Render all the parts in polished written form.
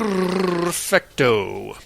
Perfecto.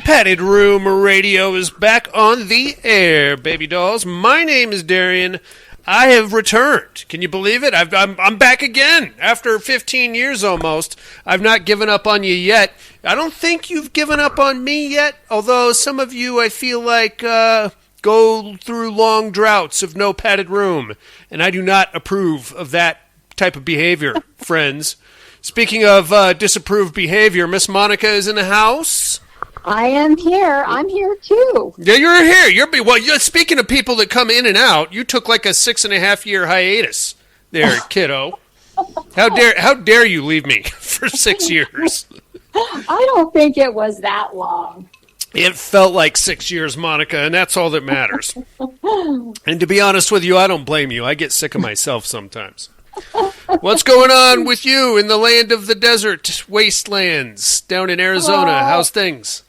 Padded Room Radio is back on the air, baby dolls. My name is Darian. I have returned. Can you believe it? I'm back again after 15 years almost. I've not given up on you yet. I don't think you've given up on me yet, although some of you, I feel like, go through long droughts of no padded room, and I do not approve of that type of behavior, friends. Speaking of disapproved behavior, Miss Monica is in the house. I am here. I'm here too. Yeah, you're here. You're speaking of people that come in and out. You took like a 6.5-year hiatus there, kiddo. How dare you leave me for 6 years? I don't think it was that long. It felt like 6 years, Monica, and that's all that matters. And to be honest with you, I don't blame you. I get sick of myself sometimes. What's going on with you in the land of the desert wastelands down in Arizona? How's things?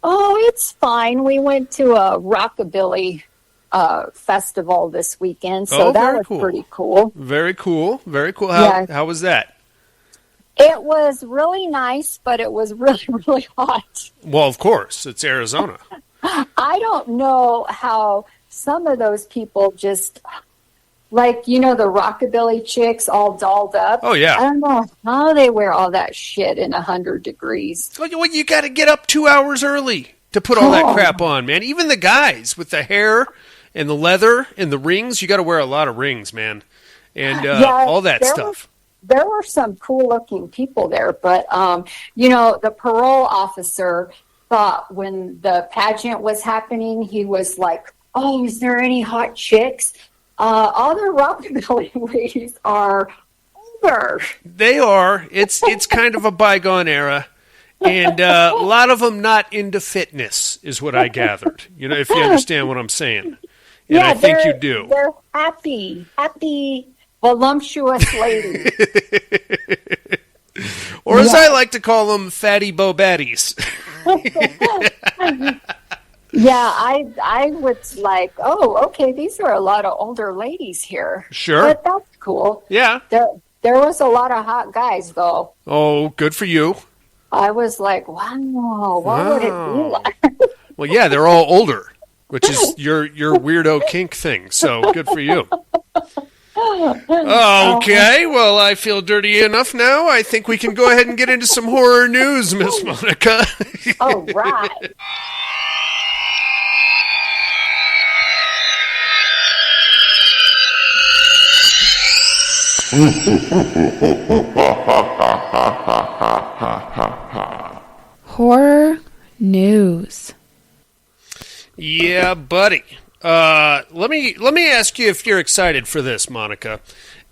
Oh, it's fine. We went to a Rockabilly festival this weekend, so that was cool. Pretty cool. Very cool. Very cool. How was that? It was really nice, but it was really, really hot. Well, of course. It's Arizona. I don't know how some of those people just... Like, you know, the Rockabilly chicks all dolled up. Oh, yeah. I don't know how they wear all that shit in 100 degrees. Well, you got to get up 2 hours early to put all that crap on, man. Even the guys with the hair and the leather and the rings, you got to wear a lot of rings, man. And all that stuff. There were some cool-looking people there, but, you know, the parole officer thought when the pageant was happening, he was like, oh, is there any hot chicks? All the Rockabilly ladies are older. They are. It's kind of a bygone era. And a lot of them not into fitness is what I gathered. You know, if you understand what I'm saying. And I think you do. They're happy, voluptuous ladies. Or as I like to call them, fatty bo-baddies. Yeah, I was like, oh, okay, these are a lot of older ladies here. Sure. But that's cool. Yeah. There was a lot of hot guys, though. Oh, good for you. I was like, wow, what would it be like? Well, yeah, they're all older, which is your weirdo kink thing, so good for you. Okay, well, I feel dirty enough now. I think we can go ahead and get into some horror news, Miss Monica. All right. Horror news. Yeah, buddy. Let me ask you if you're excited for this, Monica.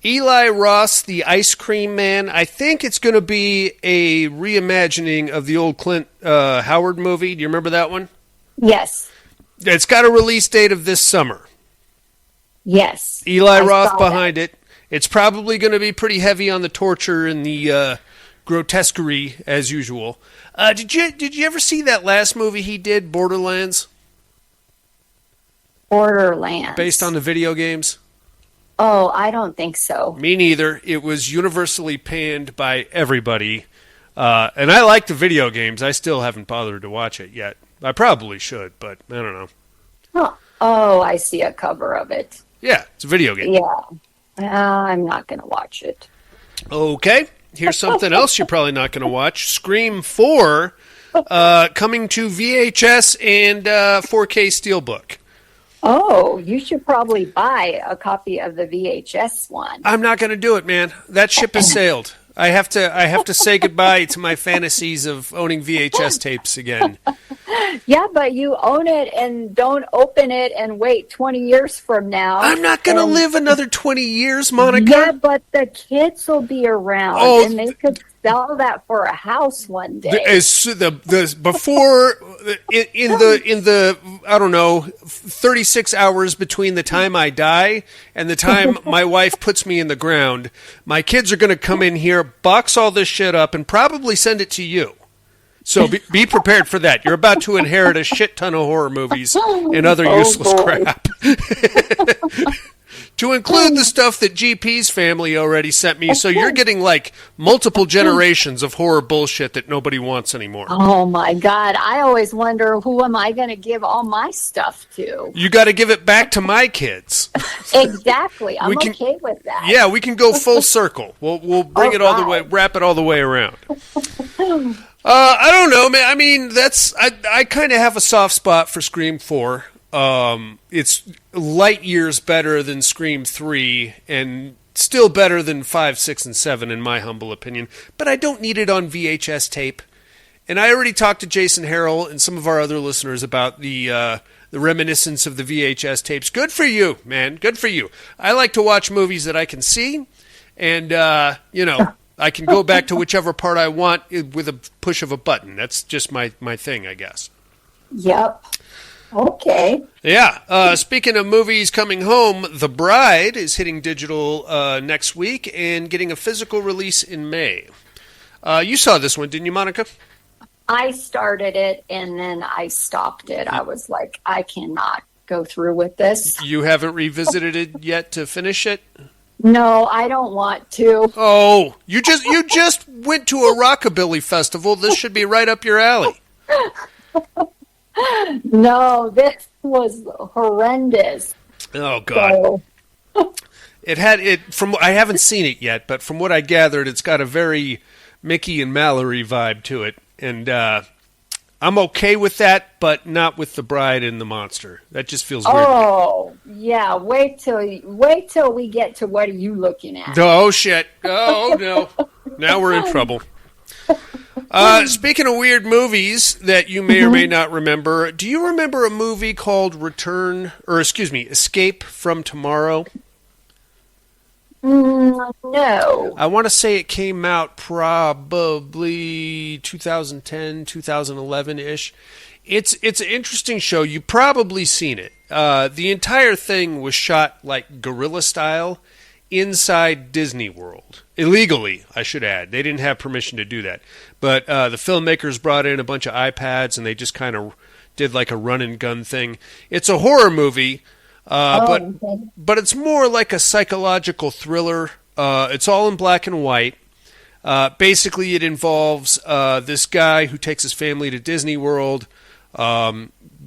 Eli Roth, the Ice Cream Man. I think it's going to be a reimagining of the old Clint Howard movie. Do you remember that one? Yes. It's got a release date of this summer. Yes. Eli Roth behind it. It's probably going to be pretty heavy on the torture and the grotesquerie as usual. Did you ever see that last movie he did, Borderlands? Borderlands. Based on the video games? Oh, I don't think so. Me neither. It was universally panned by everybody. And I like the video games. I still haven't bothered to watch it yet. I probably should, but I don't know. Huh. Oh, I see a cover of it. Yeah, it's a video game. Yeah. I'm not going to watch it. Okay. Here's something else you're probably not going to watch. Scream 4 coming to VHS and 4K Steelbook. Oh, you should probably buy a copy of the VHS one. I'm not going to do it, man. That ship has sailed. I have to say goodbye to my fantasies of owning VHS tapes again. Yeah, but you own it and don't open it and wait 20 years from now. I'm not going to live another 20 years, Monica. Yeah, but the kids will be around, and they could sell that for a house one day. Before in the I don't know 36 hours between the time I die and the time my wife puts me in the ground, my kids are going to come in here, box all this shit up, and probably send it to you. So be prepared for that. You're about to inherit a shit ton of horror movies and other useless crap. To include the stuff that GP's family already sent me, so you're getting like multiple generations of horror bullshit that nobody wants anymore. Oh my God. I always wonder, who am I going to give all my stuff to? You got to give it back to my kids. Exactly. I'm okay with that. Yeah, we can go full circle. We'll bring it all the way, wrap it all the way around. I don't know, man. I mean, I kind of have a soft spot for Scream 4. It's light years better than Scream 3 and still better than 5, 6, and 7 in my humble opinion. But I don't need it on VHS tape. And I already talked to Jason Harrell and some of our other listeners about the reminiscence of the VHS tapes. Good for you, man. Good for you. I like to watch movies that I can see, and I can go back to whichever part I want with a push of a button. That's just my thing, I guess. Yep. Okay. Yeah. Speaking of movies coming home, The Bride is hitting digital next week and getting a physical release in May. You saw this one, didn't you, Monica? I started it and then I stopped it. I was like, I cannot go through with this. You haven't revisited it yet to finish it? No, I don't want to. Oh, you just went to a Rockabilly festival. This should be right up your alley. No, this was horrendous. Oh God. So. I haven't seen it yet, but from what I gathered, it's got a very Mickey and Mallory vibe to it. And I'm okay with that, but not with the bride and the monster. That just feels weird. Oh, yeah. Wait till we get to what are you looking at? Oh shit. Oh no. Now we're in trouble. Speaking of weird movies that you may or may not remember, do you remember a movie called Escape from Tomorrow? No. I want to say it came out probably 2010, 2011-ish. It's an interesting show. You've probably seen it. The entire thing was shot like guerrilla style inside Disney World. Illegally, I should add. They didn't have permission to do that. But the filmmakers brought in a bunch of iPads and they just kind of did like a run and gun thing. It's a horror movie. But it's more like a psychological thriller. It's all in black and white. Basically, it involves this guy who takes his family to Disney World.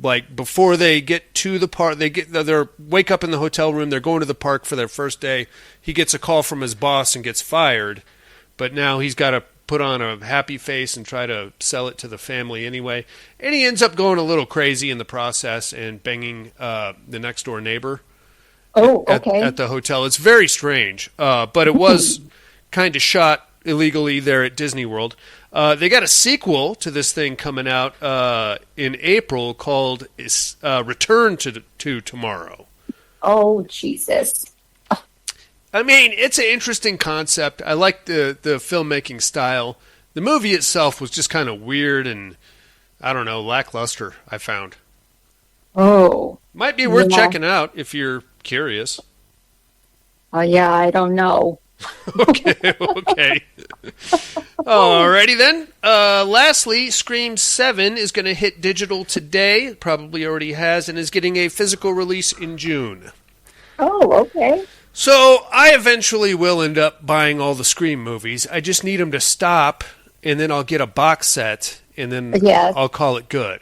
Like before they get to the park, they wake up in the hotel room. They're going to the park for their first day. He gets a call from his boss and gets fired. But now he's got to put on a happy face and try to sell it to the family anyway. And he ends up going a little crazy in the process and banging the next door neighbor. Oh, okay. At the hotel. It's very strange, but it was kind of shot illegally there at Disney World. They got a sequel to this thing coming out in April called Return to Tomorrow. Oh, Jesus. I mean, it's an interesting concept. I like the filmmaking style. The movie itself was just kind of weird and, I don't know, lackluster, I found. Oh. Might be worth checking out if you're curious. Yeah, I don't know. Okay. Alrighty then. Lastly, Scream 7 is going to hit digital today. Probably already has, and is getting a physical release in June. Oh, okay. So I eventually will end up buying all the Scream movies. I just need them to stop, and then I'll get a box set, and then I'll call it good.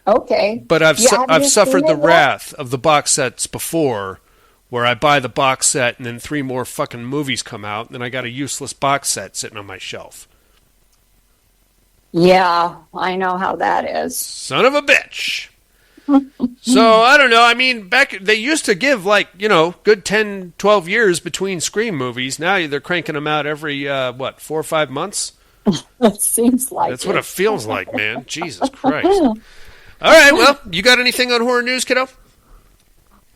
Okay. But I've suffered the wrath of the box sets before, where I buy the box set and then 3 more fucking movies come out, and then I got a useless box set sitting on my shelf. Yeah, I know how that is. Son of a bitch. So, I don't know. I mean, back they used to give, like, you know, good 10, 12 years between Scream movies. Now they're cranking them out every, 4 or 5 months? It seems like That's what it feels like, man. Jesus Christ. All right, well, you got anything on horror news, kiddo?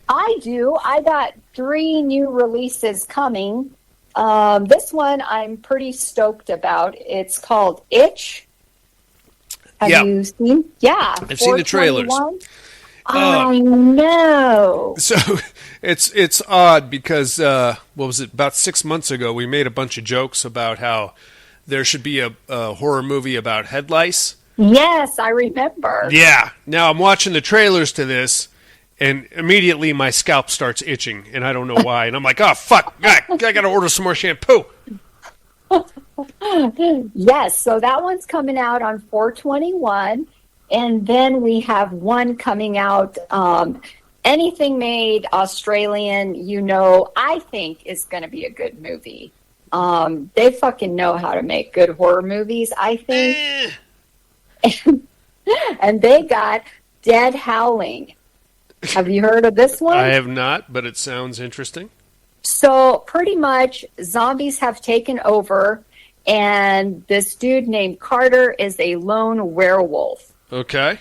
I do. I got 3 new releases coming. This one I'm pretty stoked about. It's called Itch. Have you seen? Yeah. I've seen the trailers. I know. So it's odd because, what was it, about 6 months ago, we made a bunch of jokes about how there should be a horror movie about head lice. Yes, I remember. Yeah. Now I'm watching the trailers to this, and immediately my scalp starts itching, and I don't know why. And I'm like, oh, fuck, I got to order some more shampoo. Yes, so that one's coming out on 4/21, and then we have one coming out, anything made Australian, I think is going to be a good movie. They fucking know how to make good horror movies, I think. And they got Dead Howling. Have you heard of this one? I have not, but it sounds interesting. So pretty much zombies have taken over, and this dude named Carter is a lone werewolf. Okay.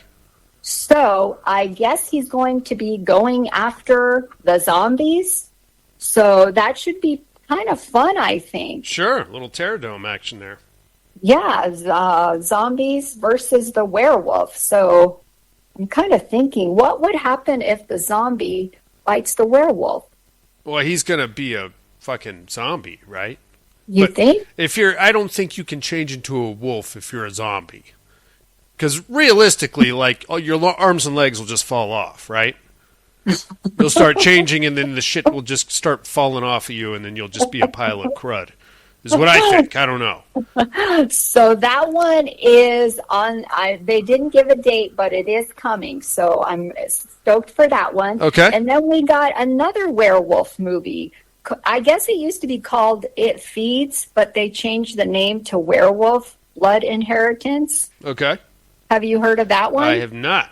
So I guess he's going to be going after the zombies. So that should be kind of fun, I think. Sure, a little Terrordome action there. Yeah, zombies versus the werewolf. So I'm kind of thinking, what would happen if the zombie bites the werewolf? Well, he's going to be a fucking zombie, right? You think? I don't think you can change into a wolf if you're a zombie. Because realistically, like, your arms and legs will just fall off, right? You'll start changing, and then the shit will just start falling off of you, and then you'll just be a pile of crud. Is what I think. I don't know. So that one is on. They didn't give a date, but it is coming. So I'm stoked for that one. Okay. And then we got another werewolf movie. I guess it used to be called It Feeds, but they changed the name to Werewolf Blood Inheritance. Okay. Have you heard of that one? I have not.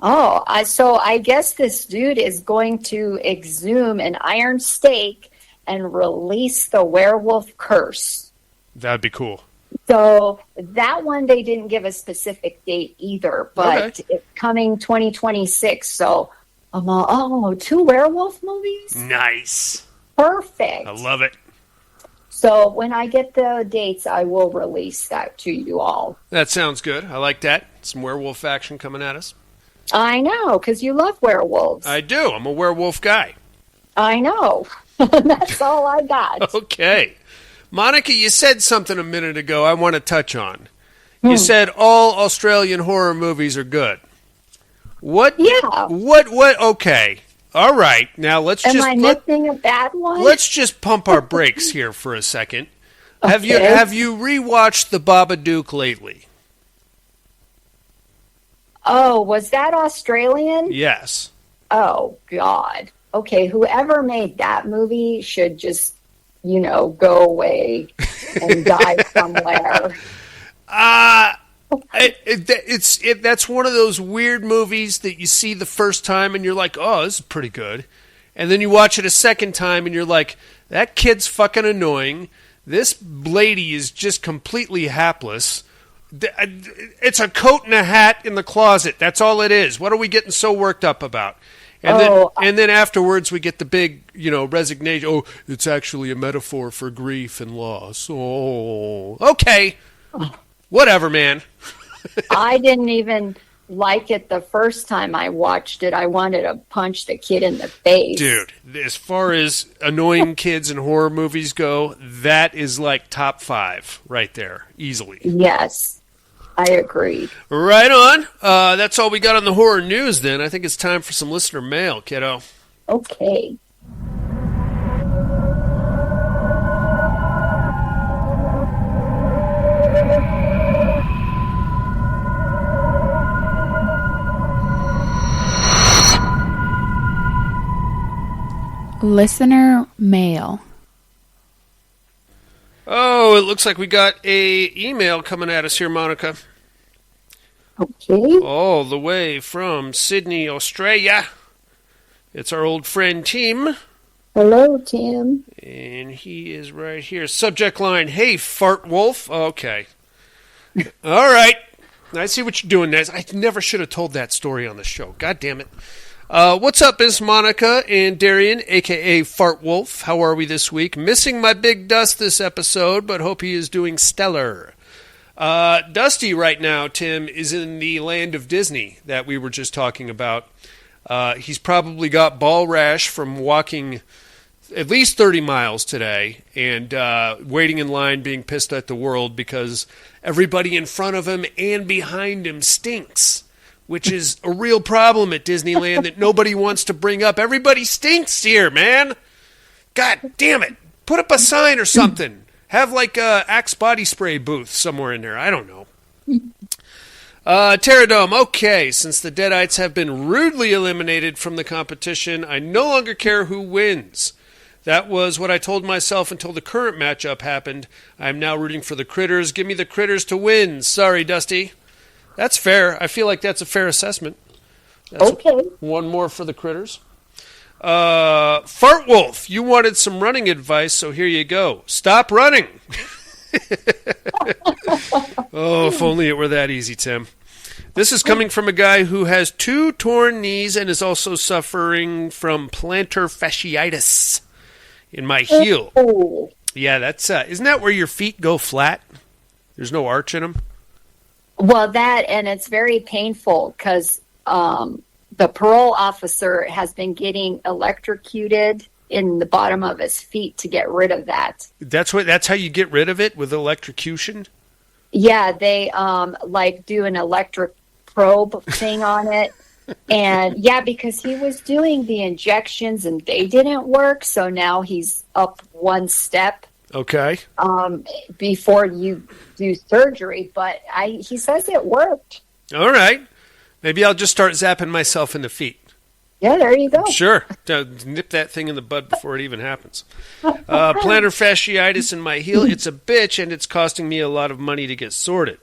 Oh, so I guess this dude is going to exhume an iron stake and release the werewolf curse. That'd be cool. So that one, they didn't give a specific date either, but it's coming 2026. So I'm all, 2 werewolf movies? Nice. Perfect. I love it. So when I get the dates, I will release that to you all. That sounds good. I like that. Some werewolf action coming at us. I know, because you love werewolves. I do. I'm a werewolf guy. I know. That's all I got. Okay. Monica, you said something a minute ago I want to touch on. You said all Australian horror movies are good. What? Yeah. What? Okay. All right. Now let's Am I missing a bad one? Let's just pump our brakes here for a second. Have you rewatched The Babadook lately? Oh, was that Australian? Yes. Oh, God. Okay, whoever made that movie should just, go away and die somewhere. That's one of those weird movies that you see the first time and you're like, oh, this is pretty good. And then you watch it a second time and you're like, that kid's fucking annoying. This lady is just completely hapless. It's a coat and a hat in the closet. That's all it is. What are we getting so worked up about? And then afterwards we get the big, resignation. Oh, it's actually a metaphor for grief and loss. Oh, okay. Whatever, man. I didn't even like it the first time I watched it. I wanted to punch the kid in the face. Dude, as far as annoying kids in horror movies go, that is like top 5 right there, easily. Yes. I agree. Right on. That's all we got on the horror news then. I think it's time for some listener mail, kiddo. Okay. Listener mail. Oh, it looks like we got a email coming at us here, Monica. Okay. All the way from Sydney, Australia. It's our old friend Tim. Hello, Tim. And he is right here. Subject line, hey, fart wolf. Okay. All right. I see what you're doing, Nez. I never should have told that story on the show. God damn it. What's up, Miss Monica and Darian, a.k.a. Fart Wolf? How are we this week? Missing my big Dust this episode, but hope he is doing stellar. Dusty right now, Tim, is in the land of Disney that we were just talking about. He's probably got ball rash from walking at least 30 miles today and waiting in line being pissed at the world because everybody in front of him and behind him stinks, which is a real problem at Disneyland that nobody wants to bring up. Everybody stinks here, man. God damn it. Put up a sign or something. Have like a Axe body spray booth somewhere in there. I don't know. Pterodome, okay. Since the Deadites have been rudely eliminated from the competition, I no longer care who wins. That was what I told myself until the current matchup happened. I'm now rooting for the Critters. Give me the Critters to win. Sorry, Dusty. That's fair. I feel like that's a fair assessment. That's Okay. one more for the Critters. Fart Wolf, you wanted some running advice, so here you go. Stop running. Oh, if only it were that easy, Tim. This is coming from a guy who has 2 torn knees and is also suffering from plantar fasciitis in my heel. Oh. Yeah, that's isn't that where your feet go flat? There's no arch in them. Well, that, and it's very painful because the parole officer has been getting electrocuted in the bottom of his feet to get rid of that. That's how you get rid of it, with electrocution? Yeah, they like do an electric probe thing on it. And yeah, because he was doing the injections and they didn't work, so now he's up one step. Okay. Before you do surgery, but he says it worked. All right. Maybe I'll just start zapping myself in the feet. Yeah, there you go. Sure. Nip that thing in the bud before it even happens. Plantar fasciitis in my heel. It's a bitch, and it's costing me a lot of money to get sorted.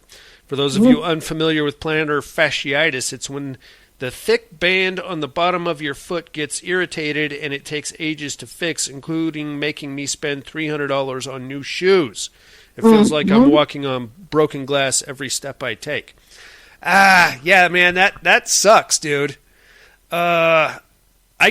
For those of you unfamiliar with plantar fasciitis, it's when the thick band on the bottom of your foot gets irritated, and it takes ages to fix, including making me spend $300 on new shoes. It feels like I'm walking on broken glass every step I take. Yeah, man, that sucks, dude. I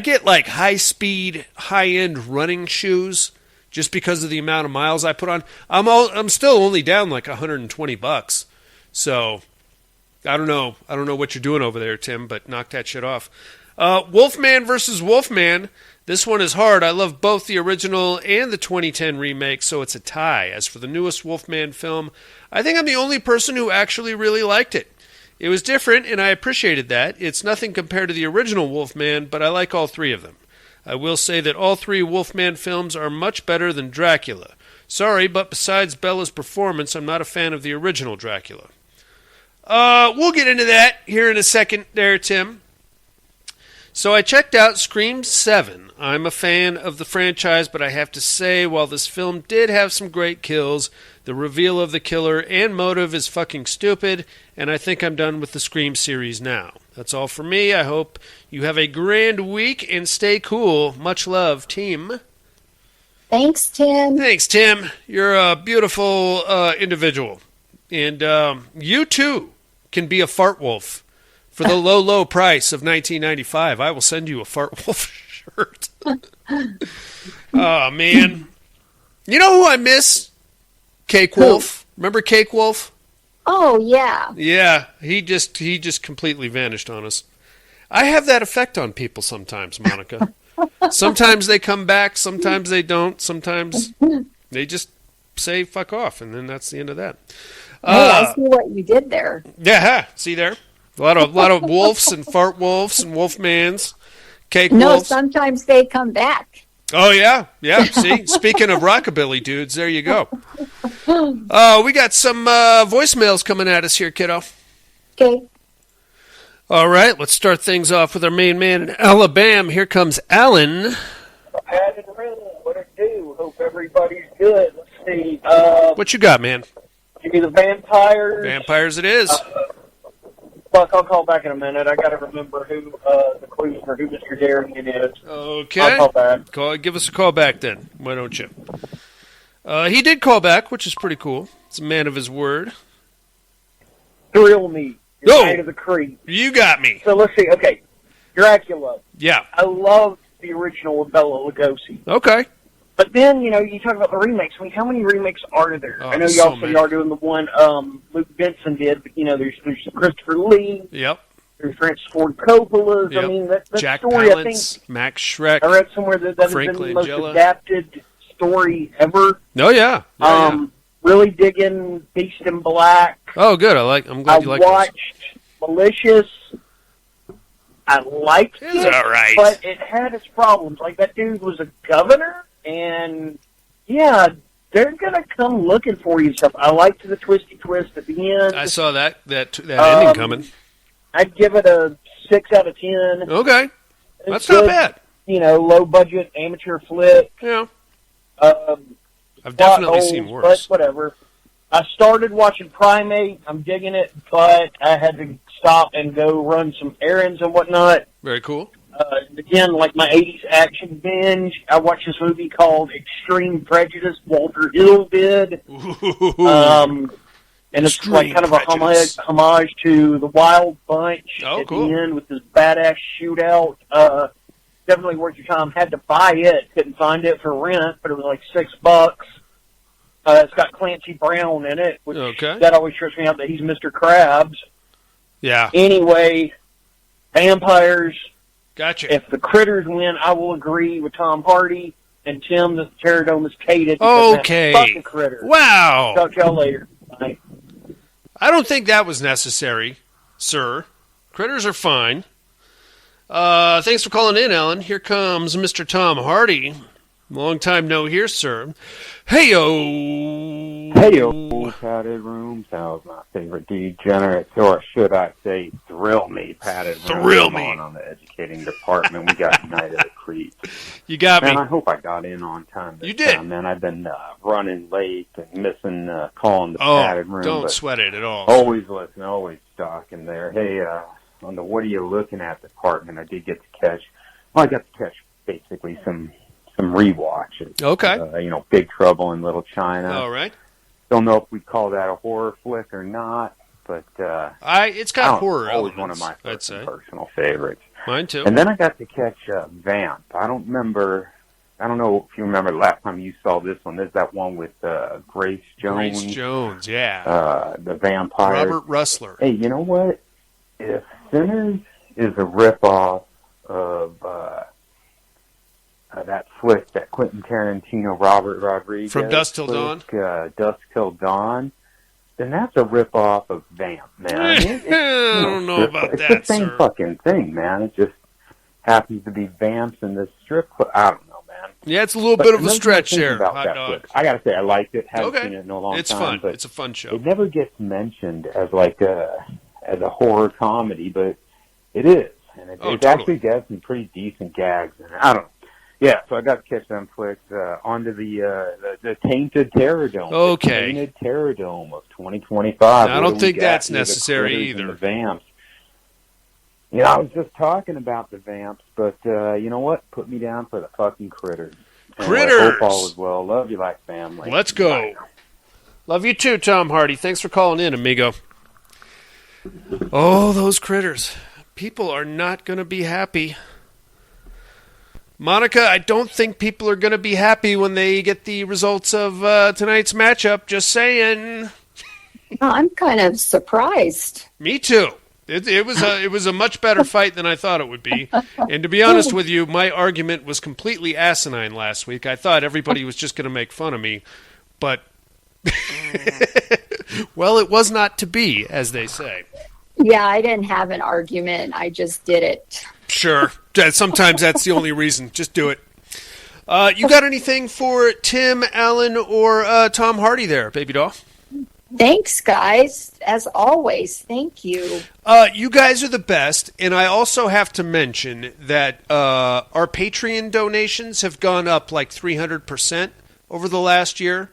get like high-speed, high-end running shoes just because of the amount of miles I put on. I'm still only down like $120, so I don't know what you're doing over there, Tim, but knock that shit off. Wolfman versus Wolfman. This one is hard. I love both the original and the 2010 remake, so it's a tie. As for the newest Wolfman film, I think I'm the only person who actually really liked it. It was different, and I appreciated that. It's nothing compared to the original Wolfman, but I like all 3 of them. I will say that all 3 Wolfman films are much better than Dracula. Sorry, but besides Bella's performance, I'm not a fan of the original Dracula. We'll get into that here in a second there, Tim. So I checked out Scream 7. I'm a fan of the franchise, but I have to say, while this film did have some great kills, the reveal of the killer and motive is fucking stupid, and I think I'm done with the Scream series now. That's all for me. I hope you have a grand week and stay cool. Much love, team. Thanks, Tim. Thanks, Tim. You're a beautiful individual. And you, too, can be a fart wolf. For the low, low price of $19.95, I will send you a Fart Wolf shirt. Oh, man. You know who I miss? Cake Wolf. Remember Cake Wolf? Oh, yeah. Yeah, he just completely vanished on us. I have that effect on people sometimes, Monica. Sometimes they come back, sometimes they don't, sometimes they just say fuck off, and then that's the end of that. Hey, I see what you did there. Yeah, see there? A lot of wolves and fart wolves and wolfmans, cake No, wolves. sometimes they come back. Oh, yeah. See, speaking of rockabilly dudes, there you go. We got some voicemails coming at us here, kiddo. Okay. All right, let's start things off with our main man in Alabama. Here comes Alan. Pat and Ren, what it do? Hope everybody's good. Let's see. What you got, man? Give me the vampires. Vampires it is. Fuck, I'll call back in a minute. I got to remember who the clues for who Mr. Darien is. Okay. I'll call back. Give us a call back then. Why don't you? He did call back, which is pretty cool. He's a man of his word. Thrill me. You're Night of the Creep. You got me. So let's see. Okay. Dracula. Yeah. I love the original with Bela Lugosi. Okay. But then, you know, you talk about the remakes. I mean, how many remakes are there? Oh, I know so y'all say y'all are doing the one Luke Benson did, but, you know, there's Christopher Lee. Yep. There's Francis Ford Coppola's. Yep. I mean, that Jack story, Palance, I think, Max Schreck. I read somewhere that has Frank been the most Langella. adapted story ever. Oh, yeah. Yeah. Really digging Beast in Black. Oh, good. I'm glad you like I watched Malicious. I liked It's it, all right. but it had its problems. Like, that dude was a governor, and, yeah, they're going to come looking for you and stuff. I liked the twisty twist at the end. I saw that ending coming. I'd give it a 6 out of 10. Okay. It's That's good, not bad. You know, low-budget amateur flick. Yeah. I've definitely old, seen worse. But whatever. I started watching Primate. I'm digging it, but I had to stop and go run some errands and whatnot. Very cool. Again, like my 80s action binge, I watched this movie called Extreme Prejudice. Walter Hill did. And it's Extreme like kind of Prejudice. a homage to The Wild Bunch at cool. the end with this badass shootout. Definitely worth your time. Had to buy it. Couldn't find it for rent, but it was like $6. It's got Clancy Brown in it, which that always trips me out that he's Mr. Krabs. Yeah. Anyway, vampires. Gotcha. If the critters win, I will agree with Tom Hardy and Tim that the Pterodome is cated. Okay. Fucking critter. Wow. Talk to y'all later. Bye. I don't think that was necessary, sir. Critters are fine. Thanks for calling in, Alan. Here comes Mr. Tom Hardy. Long time no here, sir. Hey-o. Hey-o, padded rooms. That was my favorite degenerate, or should I say, thrill me, padded rooms. Thrill me. On the educating department. We got Night of the Creep. You got me. Man, I hope I got in on time this You did. time, man. I've been running late and missing calling the padded room. Don't sweat it at all. Always listen, always stalking there. Hey, on the what are you looking at department, I did get to catch, well, I got to catch basically some rewatches. Okay. You know, Big Trouble in Little China. All right. Don't know if we call that a horror flick or not, but it's got horror always elements, one of my I'd say. personal favorites. Mine too. And then I got to catch Vamp. I don't know if you remember the last time you saw this one. There's that one with Grace Jones. Grace Jones, yeah. The vampire. Robert Rustler. Hey, you know what? If Sinners is a ripoff of that flick, that Quentin Tarantino, Robert Rodriguez From Dusk Till flick, Dusk Till Dawn, then that's a ripoff of Vamp, man. I don't know about it's that, the same sir. fucking thing, man. It just happens to be Vamps in this strip club. I don't know, man. Yeah, it's a little But bit of a another stretch thing there, about hot that dog. flick, I gotta say, I liked it. Haven't Okay. seen it in a long It's time. fun. But It's a fun show. it never gets mentioned as like as a horror comedy, but it is. And it totally. actually got some pretty decent gags in it. I don't know. Yeah, so I got to catch them flicks onto the Tainted Terrordome. Okay. The Tainted Terrordome of 2025. I don't think that's necessary either. either. The Vamps. You know, I was just talking about the Vamps, but you know what? Put me down for the fucking Critters. And Critters! I hope all is well. Love you like family. Let's go. Bye. Love you too, Tom Hardy. Thanks for calling in, amigo. Oh, those critters. People are not going to be happy. Monica, I don't think people are going to be happy when they get the results of tonight's matchup. Just saying. I'm kind of surprised. Me too. It was a much better fight than I thought it would be. And to be honest with you, my argument was completely asinine last week. I thought everybody was just going to make fun of me, but well, it was not to be, as they say. Yeah, I didn't have an argument. I just did it. Sure. Sometimes that's the only reason. Just do it. You got anything for Tim, Allen, or Tom Hardy there, baby doll? Thanks, guys. As always, thank you. You guys are the best, and I also have to mention that our Patreon donations have gone up like 300% over the last year,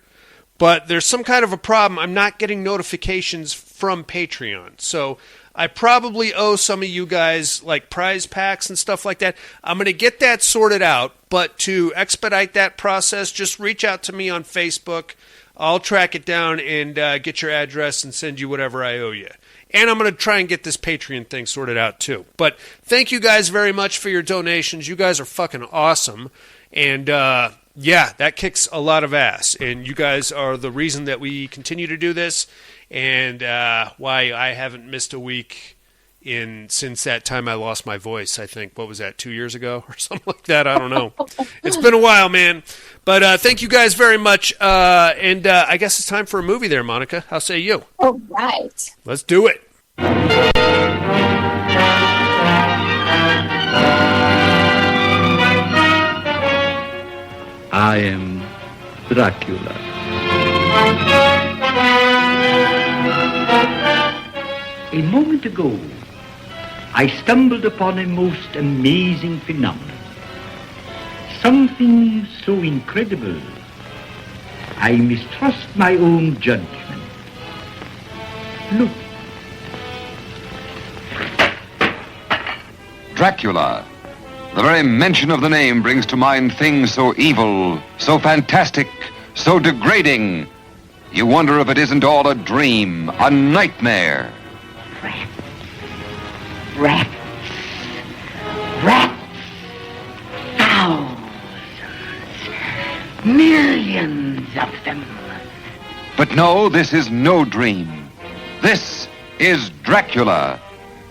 but there's some kind of a problem. I'm not getting notifications from Patreon, so I probably owe some of you guys like prize packs and stuff like that. I'm going to get that sorted out, but to expedite that process, just reach out to me on Facebook. I'll track it down and get your address and send you whatever I owe you. And I'm going to try and get this Patreon thing sorted out too. But thank you guys very much for your donations. You guys are fucking awesome. And yeah, that kicks a lot of ass. And you guys are the reason that we continue to do this and why I haven't missed a week since that time I lost my voice. I think, what was that, 2 years ago or something like that? I don't know. It's been a while, man. But thank you guys very much. And I guess it's time for a movie there, Monica. How say you? All right. Let's do it. I am Dracula. A moment ago, I stumbled upon a most amazing phenomenon. Something so incredible, I mistrust my own judgment. Look. Dracula. The very mention of the name brings to mind things so evil, so fantastic, so degrading. You wonder if it isn't all a dream, a nightmare. Rats. Thousands. Millions of them. But no, this is no dream. This is Dracula,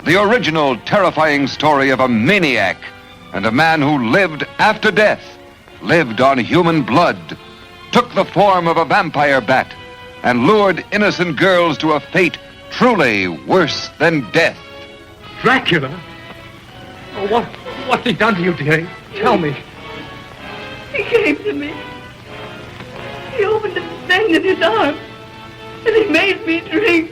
the original terrifying story of a maniac and a man who lived after death, lived on human blood, took the form of a vampire bat, and lured innocent girls to a fate truly worse than death. Dracula? Oh, what's he done to you, dearie? Tell me. He came to me. He opened the thing in his arms, and he made me drink.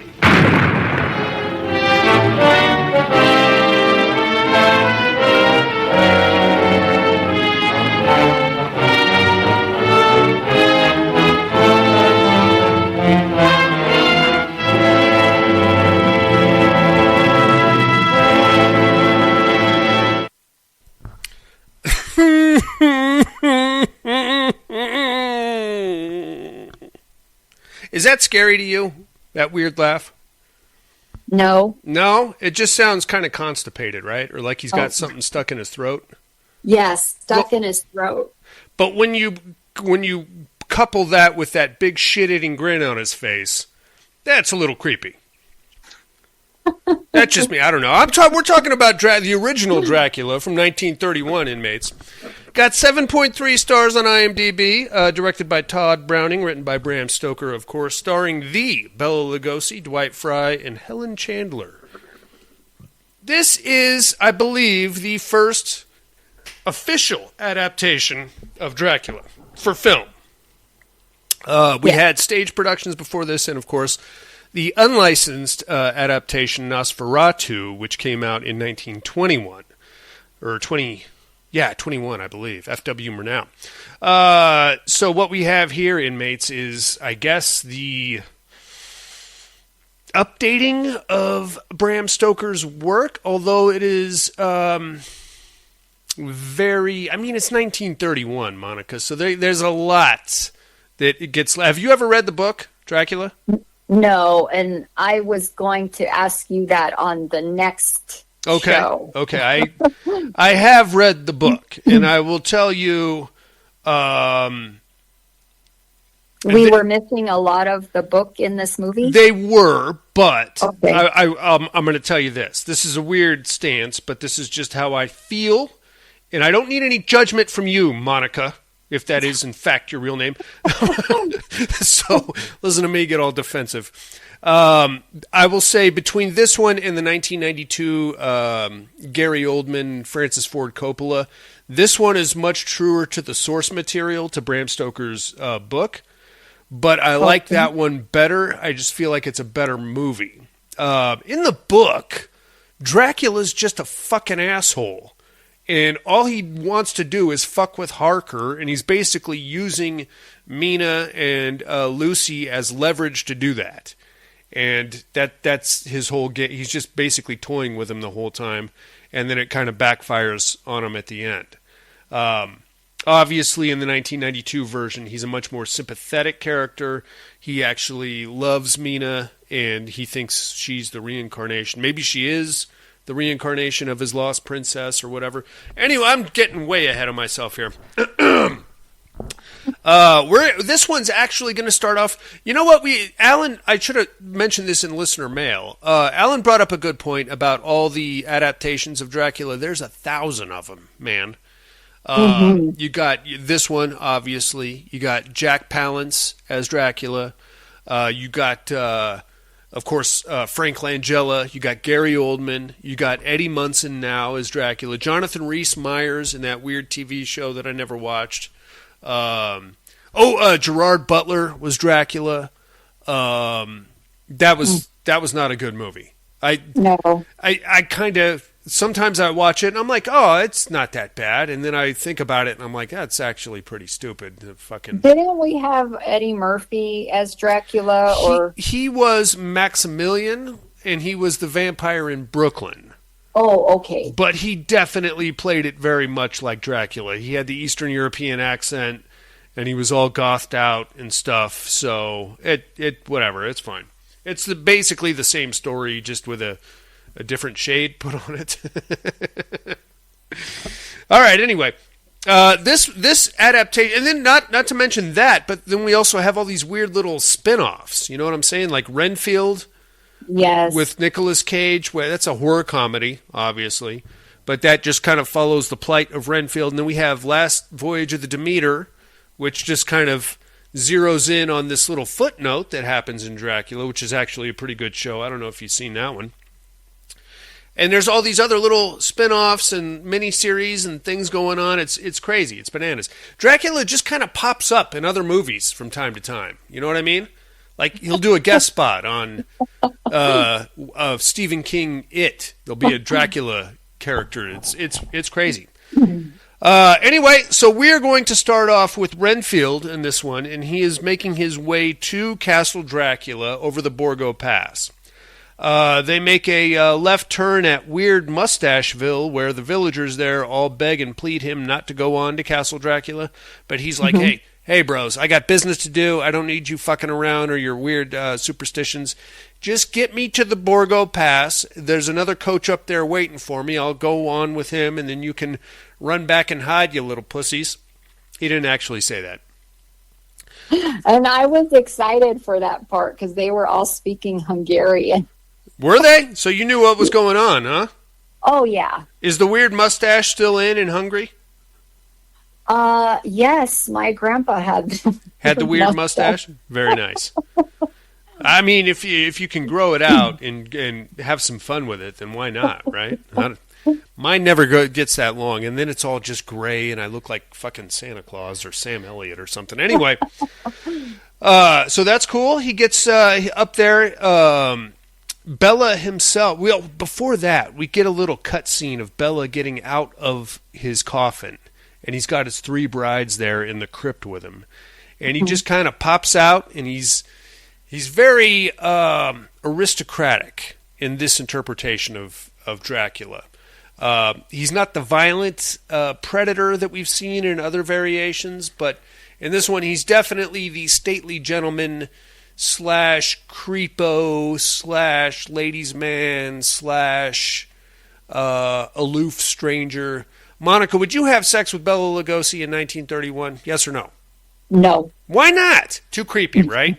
Is that scary to you? That weird laugh? No. No? It just sounds kind of constipated, right? Or like he's got something stuck in his throat? Yes, stuck in his throat. But when you couple that with that big shit-eating grin on his face, that's a little creepy. That's just me. I don't know. We're talking about the original Dracula from 1931, inmates. Got 7.3 stars on IMDb, directed by Todd Browning, written by Bram Stoker, of course, starring the Bela Lugosi, Dwight Fry, and Helen Chandler. This is, I believe, the first official adaptation of Dracula for film. We had stage productions before this, and of course, the unlicensed adaptation Nosferatu, which came out in 1921, or 21, I believe, F.W. Murnau. So what we have here, inmates, is, I guess, the updating of Bram Stoker's work, although it is it's 1931, Monica, so there's a lot that it gets. Have you ever read the book, Dracula? No, and I was going to ask you that on the next show. Okay. I have read the book, and I will tell you... we were missing a lot of the book in this movie? They were, but okay. I'm going to tell you this. This is a weird stance, but this is just how I feel, and I don't need any judgment from you, Monica, if that is, in fact, your real name. So, listen to me get all defensive. I will say between this one and the 1992 Gary Oldman, Francis Ford Coppola, this one is much truer to the source material, to Bram Stoker's book. but I like that one better. I just feel like it's a better movie. In the book, Dracula's just a fucking asshole. And all he wants to do is fuck with Harker, and he's basically using Mina and Lucy as leverage to do that. And that's his whole game. He's just basically toying with him the whole time, and then it kind of backfires on him at the end. Obviously, in the 1992 version, he's a much more sympathetic character. He actually loves Mina, and he thinks she's the reincarnation. Maybe she is the reincarnation of his lost princess or whatever. Anyway, I'm getting way ahead of myself here. This one's actually going to start off. You know what? Alan, I should have mentioned this in listener mail. Alan brought up a good point about all the adaptations of Dracula. There's 1,000 of them, man. You got this one, obviously. You got Jack Palance as Dracula. You got, of course, Frank Langella. You got Gary Oldman. You got Eddie Munson now as Dracula. Jonathan Rhys-Meyers in that weird TV show that I never watched. Gerard Butler was Dracula. That was not a good movie. I kind of, sometimes I watch it and I'm like, oh, it's not that bad. And then I think about it and I'm like, that's actually pretty stupid. Didn't we have Eddie Murphy as Dracula? He was Maximilian, and he was the vampire in Brooklyn. Oh, okay. But he definitely played it very much like Dracula. He had the Eastern European accent, and he was all gothed out and stuff. So whatever, it's fine. It's basically the same story, just with a different shade put on it. All right. Anyway, this adaptation, and then not to mention that, but then we also have all these weird little spin-offs. You know what I'm saying? Like Renfield. Yes. With Nicolas Cage. Well, that's a horror comedy, obviously, but that just kind of follows the plight of Renfield. And then we have Last Voyage of the Demeter, which just kind of zeroes in on this little footnote that happens in Dracula, which is actually a pretty good show. I don't know if you've seen that one. And there's all these other little spin-offs and miniseries and things going on. It's crazy. It's bananas. Dracula just kind of pops up in other movies from time to time. You know what I mean? Like, he'll do a guest spot on Stephen King It. There'll be a Dracula character. It's crazy. Anyway, so we are going to start off with Renfield in this one, and he is making his way to Castle Dracula over the Borgo Pass. They make a left turn at Weird Mustacheville, where the villagers there all beg and plead him not to go on to Castle Dracula. But he's like, hey, bros, I got business to do. I don't need you fucking around or your weird superstitions. Just get me to the Borgo Pass. There's another coach up there waiting for me. I'll go on with him, and then you can run back and hide, you little pussies. He didn't actually say that. And I was excited for that part because they were all speaking Hungarian. Were they? So you knew what was going on, huh? Oh, yeah. Is the weird mustache still in Hungary? Yes, my grandpa had the weird mustache. Very nice. I mean, if you can grow it out and have some fun with it, then why not, right? Mine never gets that long, and then it's all just gray, and I look like fucking Santa Claus or Sam Elliott or something. Anyway, so that's cool. He gets up there. Bella himself. Well, before that, we get a little cutscene of Bella getting out of his coffin. And he's got his 3 brides there in the crypt with him. And he just kind of pops out, and he's very aristocratic in this interpretation of Dracula. He's not the violent predator that we've seen in other variations, but in this one he's definitely the stately gentleman / creepo / ladies' man / aloof stranger. Monica, would you have sex with Bela Lugosi in 1931? Yes or no? No. Why not? Too creepy, right?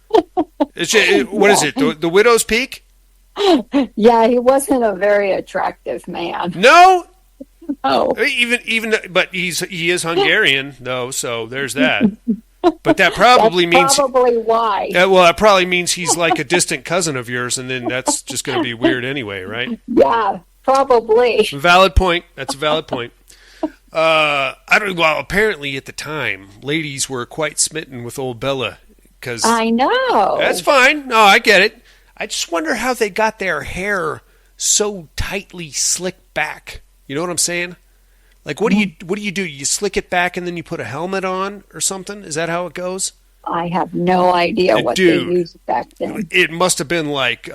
What is it? The Widow's Peak? Yeah, he wasn't a very attractive man. No? No. But he is Hungarian, though, so there's that. But that probably means... probably why. Well, that probably means he's like a distant cousin of yours, and then that's just going to be weird anyway, right? Yeah. Probably. Valid point. That's a valid point. Well, apparently at the time, ladies were quite smitten with old Bella Because I know. That's fine. No, I get it. I just wonder how they got their hair so tightly slicked back. You know what I'm saying? Like, what do you do? You slick it back and then you put a helmet on or something? Is that how it goes? I have no idea what they used back then. It must have been like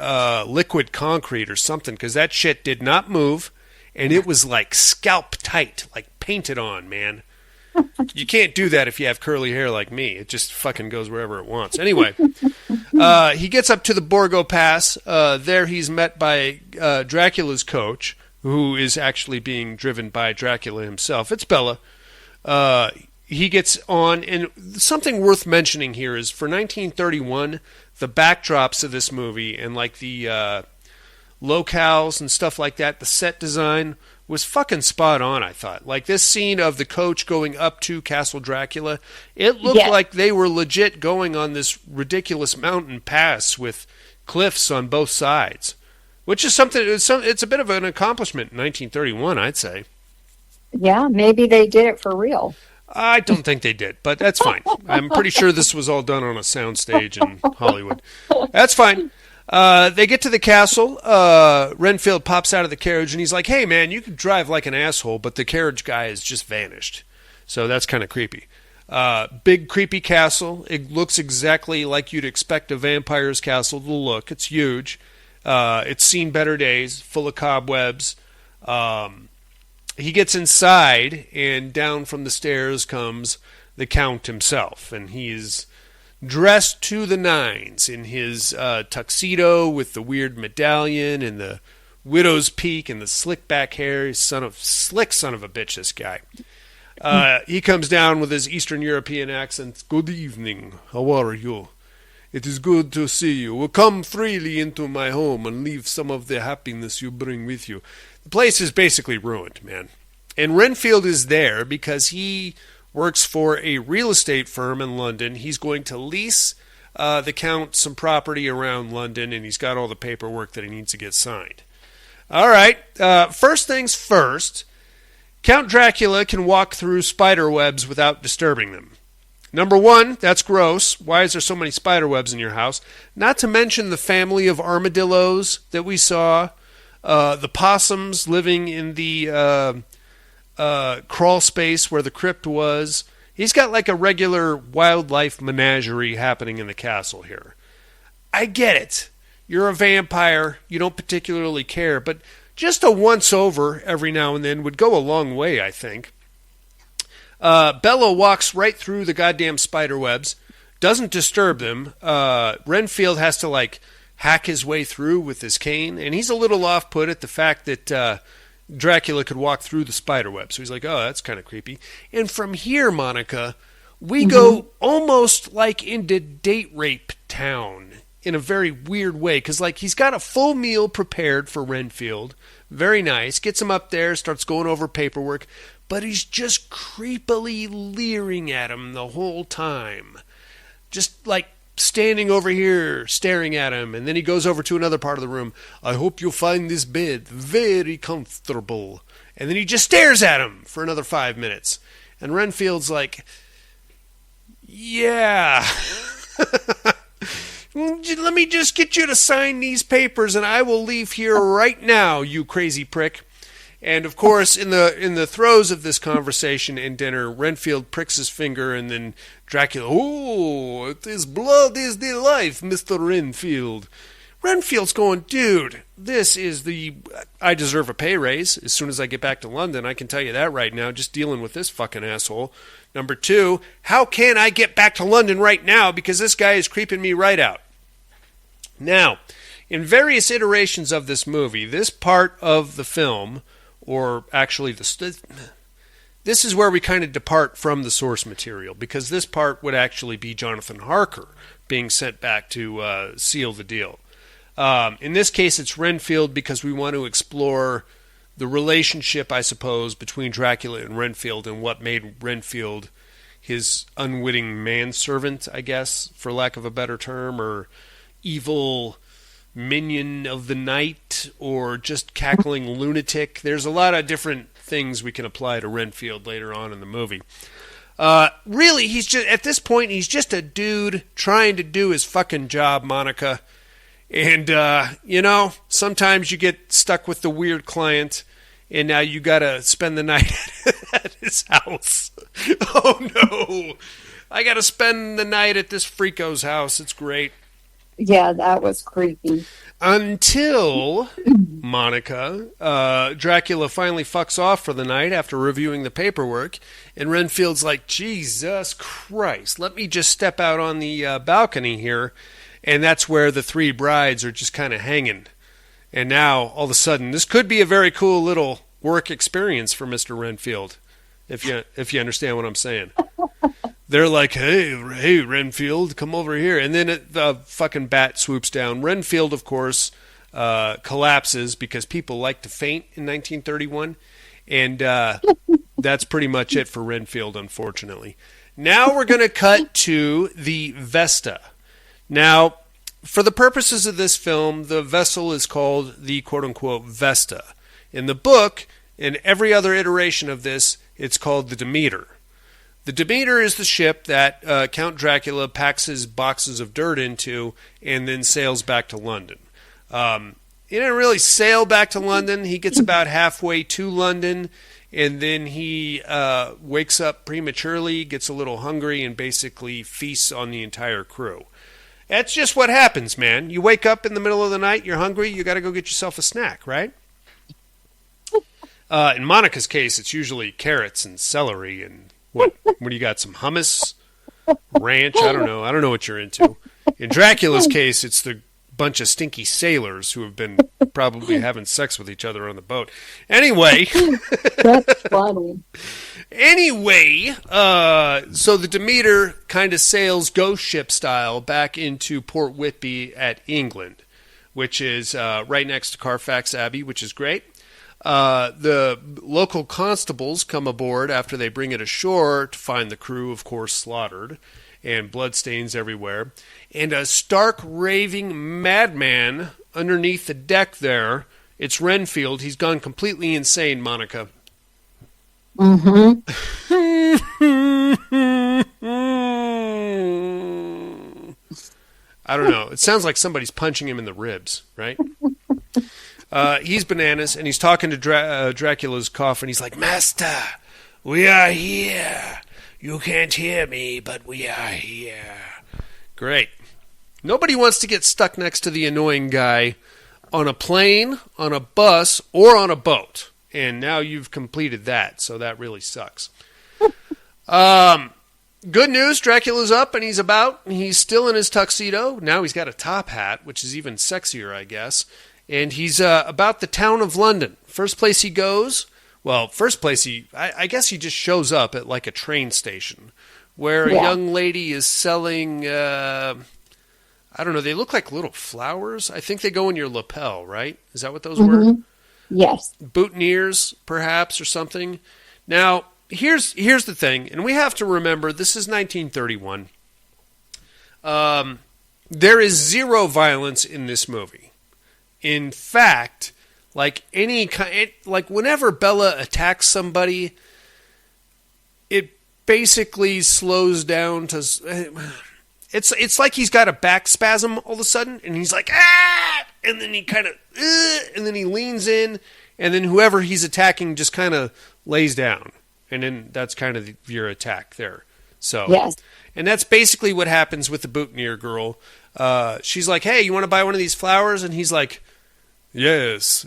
liquid concrete or something, because that shit did not move, and it was like scalp tight, like painted on, man. You can't do that if you have curly hair like me. It just fucking goes wherever it wants. Anyway, he gets up to the Borgo Pass. There he's met by Dracula's coach, who is actually being driven by Dracula himself. It's Bella. He gets on, and something worth mentioning here is for 1931, the backdrops of this movie and like the locales and stuff like that, the set design was fucking spot on, I thought. Like this scene of the coach going up to Castle Dracula, it looked like they were legit going on this ridiculous mountain pass with cliffs on both sides, which is something, it's a bit of an accomplishment in 1931, I'd say. Yeah, maybe they did it for real. I don't think they did, but that's fine. I'm pretty sure this was all done on a soundstage in Hollywood. That's fine. They get to the castle. Renfield pops out of the carriage, and he's like, hey, man, you can drive like an asshole, but the carriage guy has just vanished. So that's kind of creepy. Big, creepy castle. It looks exactly like you'd expect a vampire's castle to look. It's huge. It's seen better days, full of cobwebs. He gets inside, and down from the stairs comes the Count himself, and he's dressed to the nines in his tuxedo with the weird medallion and the widow's peak and the slick back hair. He's slick son of a bitch, this guy. He comes down with his Eastern European accent. Good evening. How are you? It is good to see you. Well, come freely into my home and leave some of the happiness you bring with you. The place is basically ruined, man. And Renfield is there because he works for a real estate firm in London. He's going to lease the Count some property around London, and he's got all the paperwork that he needs to get signed. All right, first things first, Count Dracula can walk through spider webs without disturbing them. Number one, that's gross. Why is there so many spider webs in your house? Not to mention the family of armadillos that we saw, the possums living in the crawl space where the crypt was. He's got like a regular wildlife menagerie happening in the castle here. I get it. You're a vampire. You don't particularly care, but just a once-over every now and then would go a long way, I think. Bella walks right through the goddamn spider webs, doesn't disturb them. Renfield has to like hack his way through with his cane, and he's a little off-put at the fact that Dracula could walk through the spider web. So he's like, oh, that's kind of creepy. And from here, Monica, we go almost like into date rape town in a very weird way. Because like he's got a full meal prepared for Renfield. Very nice. Gets him up there, starts going over paperwork. But he's just creepily leering at him the whole time. Just like standing over here, staring at him, and then he goes over to another part of the room. I hope you'll find this bed very comfortable. And then he just stares at him for another 5 minutes. And Renfield's like, yeah. Let me just get you to sign these papers, and I will leave here right now, you crazy prick. And of course, in the throes of this conversation and dinner, Renfield pricks his finger, and then Dracula, oh, it is blood is the life, Mr. Renfield. Renfield's going, dude, I deserve a pay raise as soon as I get back to London. I can tell you that right now, just dealing with this fucking asshole. Number two, how can I get back to London right now because this guy is creeping me right out? Now, in various iterations of this movie, this part of the film, or actually this is where we kind of depart from the source material, because this part would actually be Jonathan Harker being sent back to seal the deal. In this case, it's Renfield because we want to explore the relationship, I suppose, between Dracula and Renfield and what made Renfield his unwitting manservant, I guess, for lack of a better term, or evil minion of the night, or just cackling lunatic. There's a lot of different things we can apply to Renfield later on in the movie. Really, he's just, at this point, he's just a dude trying to do his fucking job, Monica. And, sometimes you get stuck with the weird client, and now you gotta spend the night at his house. Oh, no. I gotta spend the night at this freako's house. It's great. Yeah, that was creepy. Until, Monica, Dracula finally fucks off for the night after reviewing the paperwork, and Renfield's like, Jesus Christ, let me just step out on the balcony here, and that's where the three brides are just kind of hanging. And now, all of a sudden, this could be a very cool little work experience for Mr. Renfield, if you understand what I'm saying. They're like, hey, Renfield, come over here. And then the fucking bat swoops down. Renfield, of course, collapses because people like to faint in 1931. And that's pretty much it for Renfield, unfortunately. Now we're going to cut to the Vesta. Now, for the purposes of this film, the vessel is called the quote-unquote Vesta. In the book, in every other iteration of this, it's called the Demeter. The Demeter is the ship that Count Dracula packs his boxes of dirt into and then sails back to London. He didn't really sail back to London. He gets about halfway to London, and then he wakes up prematurely, gets a little hungry, and basically feasts on the entire crew. That's just what happens, man. You wake up in the middle of the night, you're hungry, you got to go get yourself a snack, right? In Monica's case, it's usually carrots and celery and what do you got? Some hummus, ranch? I don't know what you're into. In Dracula's case, it's the bunch of stinky sailors who have been probably having sex with each other on the boat. Anyway, that's funny. Anyway, so the Demeter kind of sails ghost ship style back into Port Whitby at England, which is right next to Carfax Abbey, which is great. The local constables come aboard after they bring it ashore to find the crew, of course, slaughtered, and bloodstains everywhere. And a stark raving madman underneath the deck there, it's Renfield. He's gone completely insane, Monica. Mm-hmm. I don't know. It sounds like somebody's punching him in the ribs, right? He's bananas, and he's talking to Dracula's coffin. He's like, Master, we are here. You can't hear me, but we are here. Great. Nobody wants to get stuck next to the annoying guy on a plane, on a bus, or on a boat. And now you've completed that, so that really sucks. Good news, Dracula's up and he's about. He's still in his tuxedo. Now he's got a top hat, which is even sexier, I guess. And he's about the town of London. First place he goes, I guess he just shows up at like a train station where a young lady is selling, I don't know, they look like little flowers. I think they go in your lapel, right? Is that what those were? Yes. Boutonnieres, perhaps, or something. Now, here's the thing, and we have to remember, this is 1931. There is zero violence in this movie. In fact, like whenever Bella attacks somebody, it basically slows down to. It's like he's got a back spasm all of a sudden, and he's like ah, and then he kind of, and then he leans in, and then whoever he's attacking just kind of lays down, and then that's kind of your attack there. So yes. And that's basically what happens with the boutonniere girl. She's like, hey, you want to buy one of these flowers? And he's like, yes.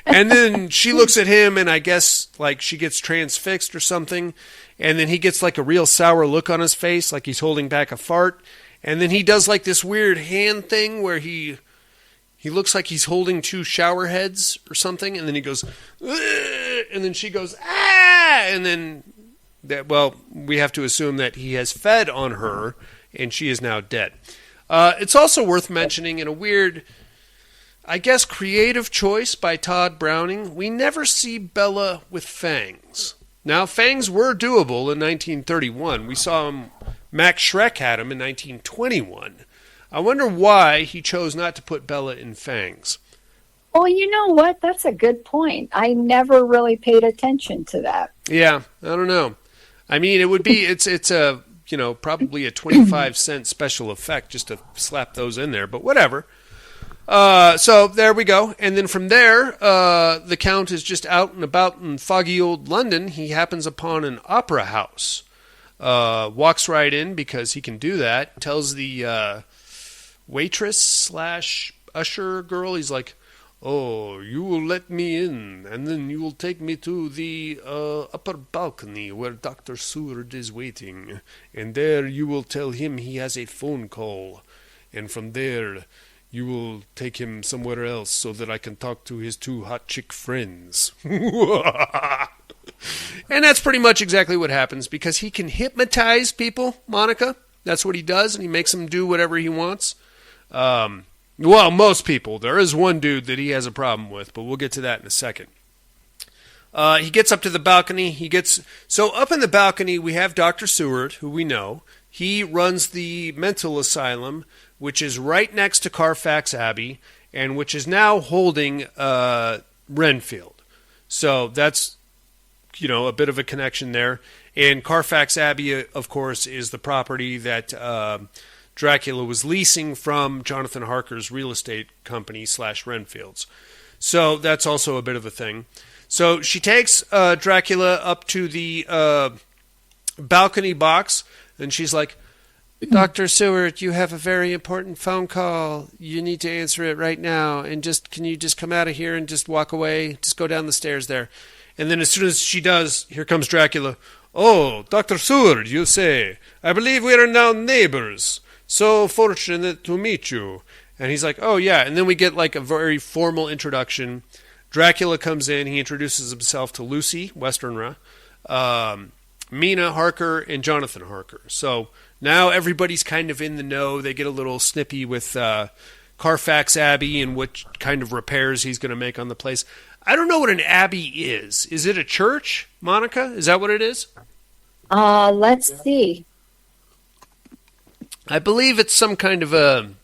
And then she looks at him, and I guess like she gets transfixed or something. And then he gets like a real sour look on his face, like he's holding back a fart. And then he does like this weird hand thing where he looks like he's holding two shower heads or something. And then he goes, ugh! And then she goes, ah! And then we have to assume that he has fed on her, and she is now dead. It's also worth mentioning, in a weird, I guess, creative choice by Todd Browning, we never see Bella with fangs. Now, fangs were doable in 1931. We saw him, Max Schreck had him in 1921. I wonder why he chose not to put Bella in fangs. Oh, you know what? That's a good point. I never really paid attention to that. Yeah, I don't know. I mean, it would be it's a probably a 25-cent special effect just to slap those in there, but whatever. So there we go. And then from there, the Count is just out and about in foggy old London. He happens upon an opera house. Walks right in because he can do that. Tells the waitress / usher girl, he's like, "Oh, you will let me in, and then you will take me to the upper balcony where Dr. Seward is waiting. And there you will tell him he has a phone call. And from there, you will take him somewhere else so that I can talk to his 2 hot chick friends." And that's pretty much exactly what happens, because he can hypnotize people, Monica. That's what he does, and he makes them do whatever he wants. Well, most people. There is one dude that he has a problem with, but we'll get to that in a second. He gets up to the balcony. So up in the balcony, we have Dr. Seward, who we know. He runs the mental asylum, which is right next to Carfax Abbey, and which is now holding Renfield. So that's, a bit of a connection there. And Carfax Abbey, of course, is the property that Dracula was leasing from Jonathan Harker's real estate company / Renfield's. So that's also a bit of a thing. So she takes Dracula up to the balcony box, and she's like, "Dr. Seward, you have a very important phone call. You need to answer it right now. And can you just come out of here and just walk away? Just go down the stairs there." And then as soon as she does, here comes Dracula. "Oh, Dr. Seward, you say. I believe we are now neighbors. So fortunate to meet you." And he's like, "Oh, yeah." And then we get like a very formal introduction. Dracula comes in. He introduces himself to Lucy Westenra, Mina Harker, and Jonathan Harker. So now everybody's kind of in the know. They get a little snippy with Carfax Abbey and what kind of repairs he's going to make on the place. I don't know what an abbey is. Is it a church, Monica? Is that what it is? Let's see. I believe it's some kind of a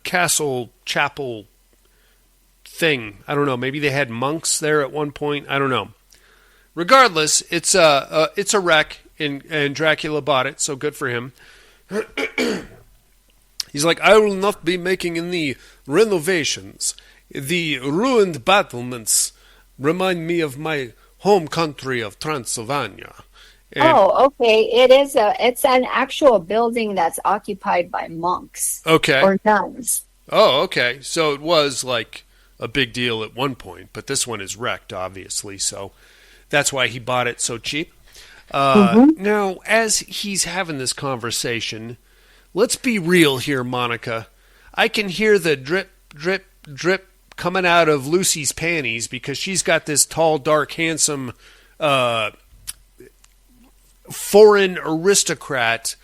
castle chapel thing. I don't know. Maybe they had monks there at one point. I don't know. Regardless, it's a wreck, and Dracula bought it, so good for him. He's like, "I will not be making any renovations. The ruined battlements remind me of my home country of Transylvania." And okay. It's an actual building that's occupied by monks. Okay. Or nuns. Oh, okay. So it was like a big deal at one point, but this one is wrecked, obviously, so that's why he bought it so cheap. Now, as he's having this conversation, let's be real here, Monica. I can hear the drip, drip, drip coming out of Lucy's panties because she's got this tall, dark, handsome foreign aristocrat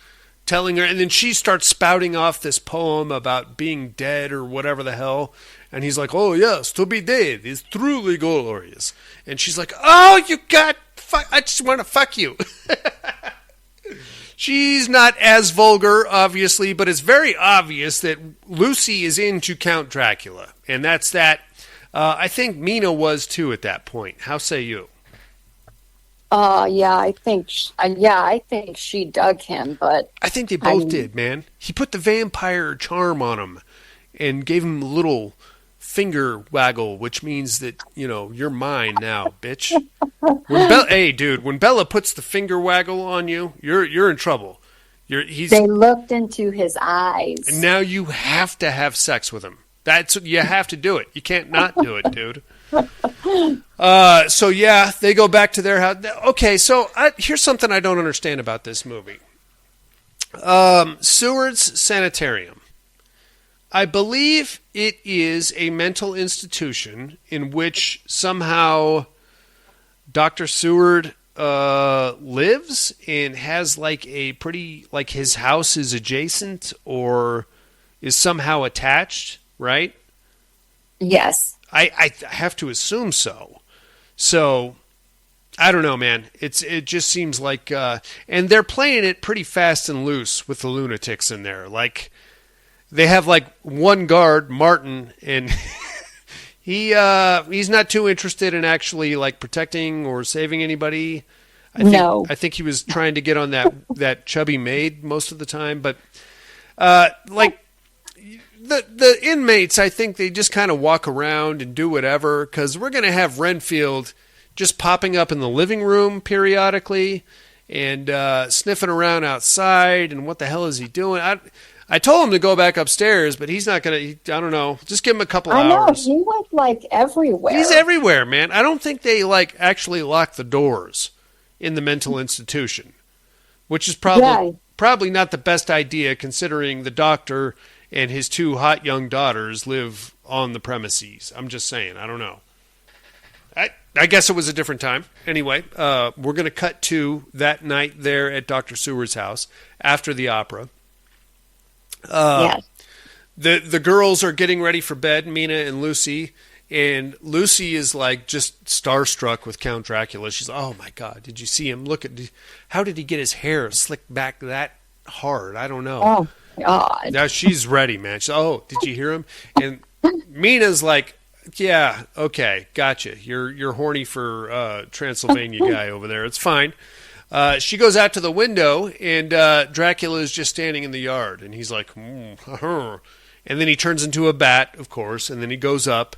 telling her, and then she starts spouting off this poem about being dead or whatever the hell, and he's like, "Oh yes, to be dead is truly glorious," and she's like, "Oh, I just want to fuck you." She's not as vulgar, obviously, but it's very obvious that Lucy is into Count Dracula, and that's that. I think Mina was too at that point. How say you? I think she dug him, but I think they both did, man. He put the vampire charm on him and gave him a little finger waggle, which means that, you're mine now, bitch. Hey, dude, when Bella puts the finger waggle on you, you're in trouble. They looked into his eyes. And now you have to have sex with him. You have to do it. You can't not do it, dude. So yeah, they go back to their house. Okay, so here's something I don't understand about this movie. Seward's Sanitarium. I believe it is a mental institution in which somehow Dr. Seward lives and has his house is adjacent or is somehow attached, right? Yes. I have to assume so. So, I don't know, man. It just seems like, and they're playing it pretty fast and loose with the lunatics in there. Like, they have one guard, Martin, and He's not too interested in actually like protecting or saving anybody. I think he was trying to get on that chubby maid most of the time, but like the inmates, I think they just kind of walk around and do whatever, because we're going to have Renfield just popping up in the living room periodically and sniffing around outside, and what the hell is he doing? I told him to go back upstairs, but he's not going to, I don't know, just give him a couple hours. I know, he went like everywhere. He's everywhere, man. I don't think they like actually lock the doors in the mental institution, which is probably not the best idea, considering the doctor and his 2 hot young daughters live on the premises. I'm just saying, I don't know. I guess it was a different time. Anyway, we're going to cut to that night there at Dr. Seward's house after the opera. Yes. The girls are getting ready for bed, Mina and Lucy, and Lucy is like just starstruck with Count Dracula. She's, oh my God, did you see him? How did he get his hair slicked back that hard? I don't know. Oh God. Now she's ready, man. She's, oh, did you hear him? And Mina's like, yeah, okay, gotcha. You're horny for Transylvania guy over there. It's fine. She goes out to the window, and Dracula is just standing in the yard, and he's like, and then he turns into a bat, of course, and then he goes up,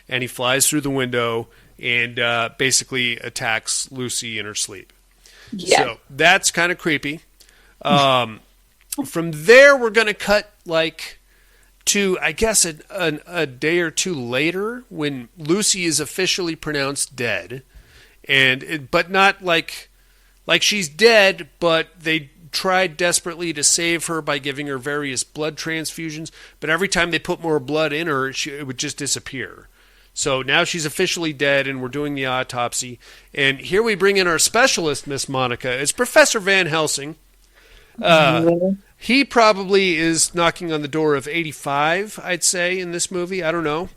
and he flies through the window, and basically attacks Lucy in her sleep. Yeah. So that's kind of creepy. From there, we're going to cut like to, I guess, a day or two later, when Lucy is officially pronounced dead, but not like she's dead, but they tried desperately to save her by giving her various blood transfusions, but every time they put more blood in her, it would just disappear. So now she's officially dead, and we're doing the autopsy. And here we bring in our specialist, Miss Monica. It's Professor Van Helsing. He probably is knocking on the door of 85, I'd say, in this movie. I don't know.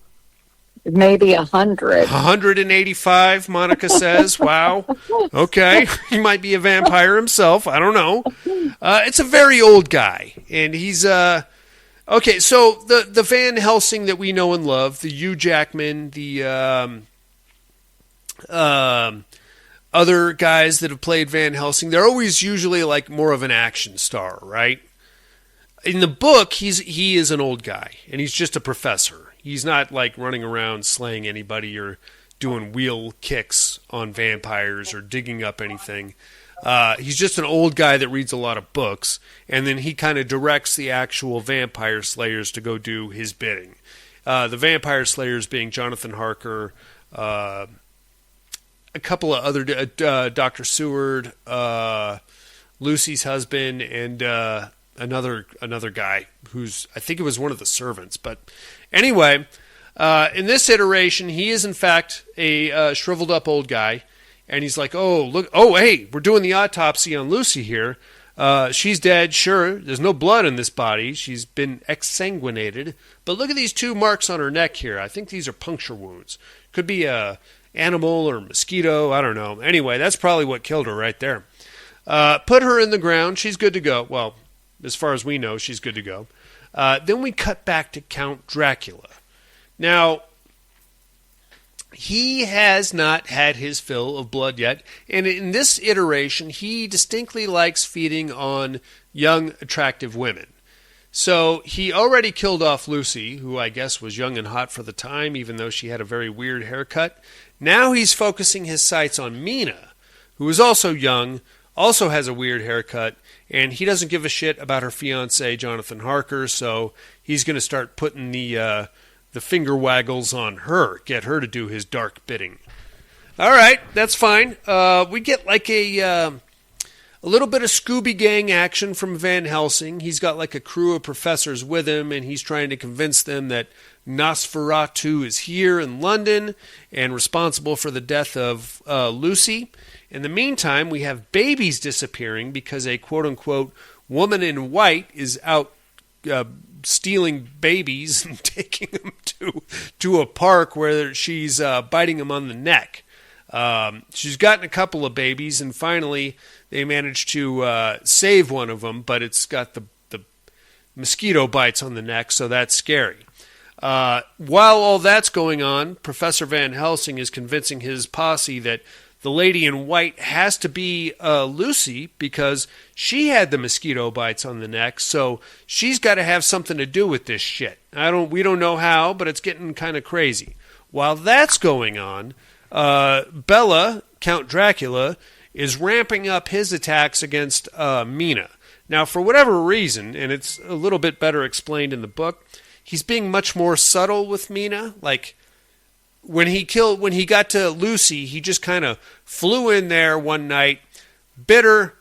Maybe 100. 185, Monica says. Wow. Okay. He might be a vampire himself. I don't know. It's a very old guy. And he's... Okay, so the Van Helsing that we know and love, the Hugh Jackman, the other guys that have played Van Helsing, they're always usually like more of an action star, right? In the book, he is an old guy, and he's just a professor. He's not like running around slaying anybody or doing wheel kicks on vampires or digging up anything. He's just an old guy that reads a lot of books, and then he kind of directs the actual vampire slayers to go do his bidding. The vampire slayers being Jonathan Harker, a couple of other Dr. Seward, Lucy's husband, and another guy who's, I think it was one of the servants. But anyway, in this iteration, he is in fact a shriveled up old guy. And he's like, hey, we're doing the autopsy on Lucy here. She's dead, sure. There's no blood in this body. She's been exsanguinated. But look at these 2 marks on her neck here. I think these are puncture wounds. Could be a animal or mosquito. I don't know. Anyway, that's probably what killed her right there. Put her in the ground. She's good to go. Well, as far as we know, she's good to go. Then we cut back to Count Dracula. Now... he has not had his fill of blood yet, and in this iteration, he distinctly likes feeding on young, attractive women. So he already killed off Lucy, who I guess was young and hot for the time, even though she had a very weird haircut. Now he's focusing his sights on Mina, who is also young, also has a weird haircut, and he doesn't give a shit about her fiancé, Jonathan Harker, so he's going to start putting the finger waggles on her, get her to do his dark bidding. All right, that's fine. We get like a little bit of Scooby Gang action from Van Helsing. He's got like a crew of professors with him, and he's trying to convince them that Nosferatu is here in London and responsible for the death of Lucy. In the meantime, we have babies disappearing because a quote-unquote woman in white is out stealing babies and taking them to a park where she's biting them on the neck. She's gotten a couple of babies, and finally they managed to save one of them, but it's got the mosquito bites on the neck, so that's scary. While all that's going on, Professor Van Helsing is convincing his posse that the lady in white has to be Lucy because she had the mosquito bites on the neck, so she's got to have something to do with this shit. We don't know how, but it's getting kind of crazy. While that's going on, Bela, Count Dracula, is ramping up his attacks against Mina. Now, for whatever reason, and it's a little bit better explained in the book, he's being much more subtle with Mina. Like, when he got to Lucy, he just kind of flew in there one night, bit her,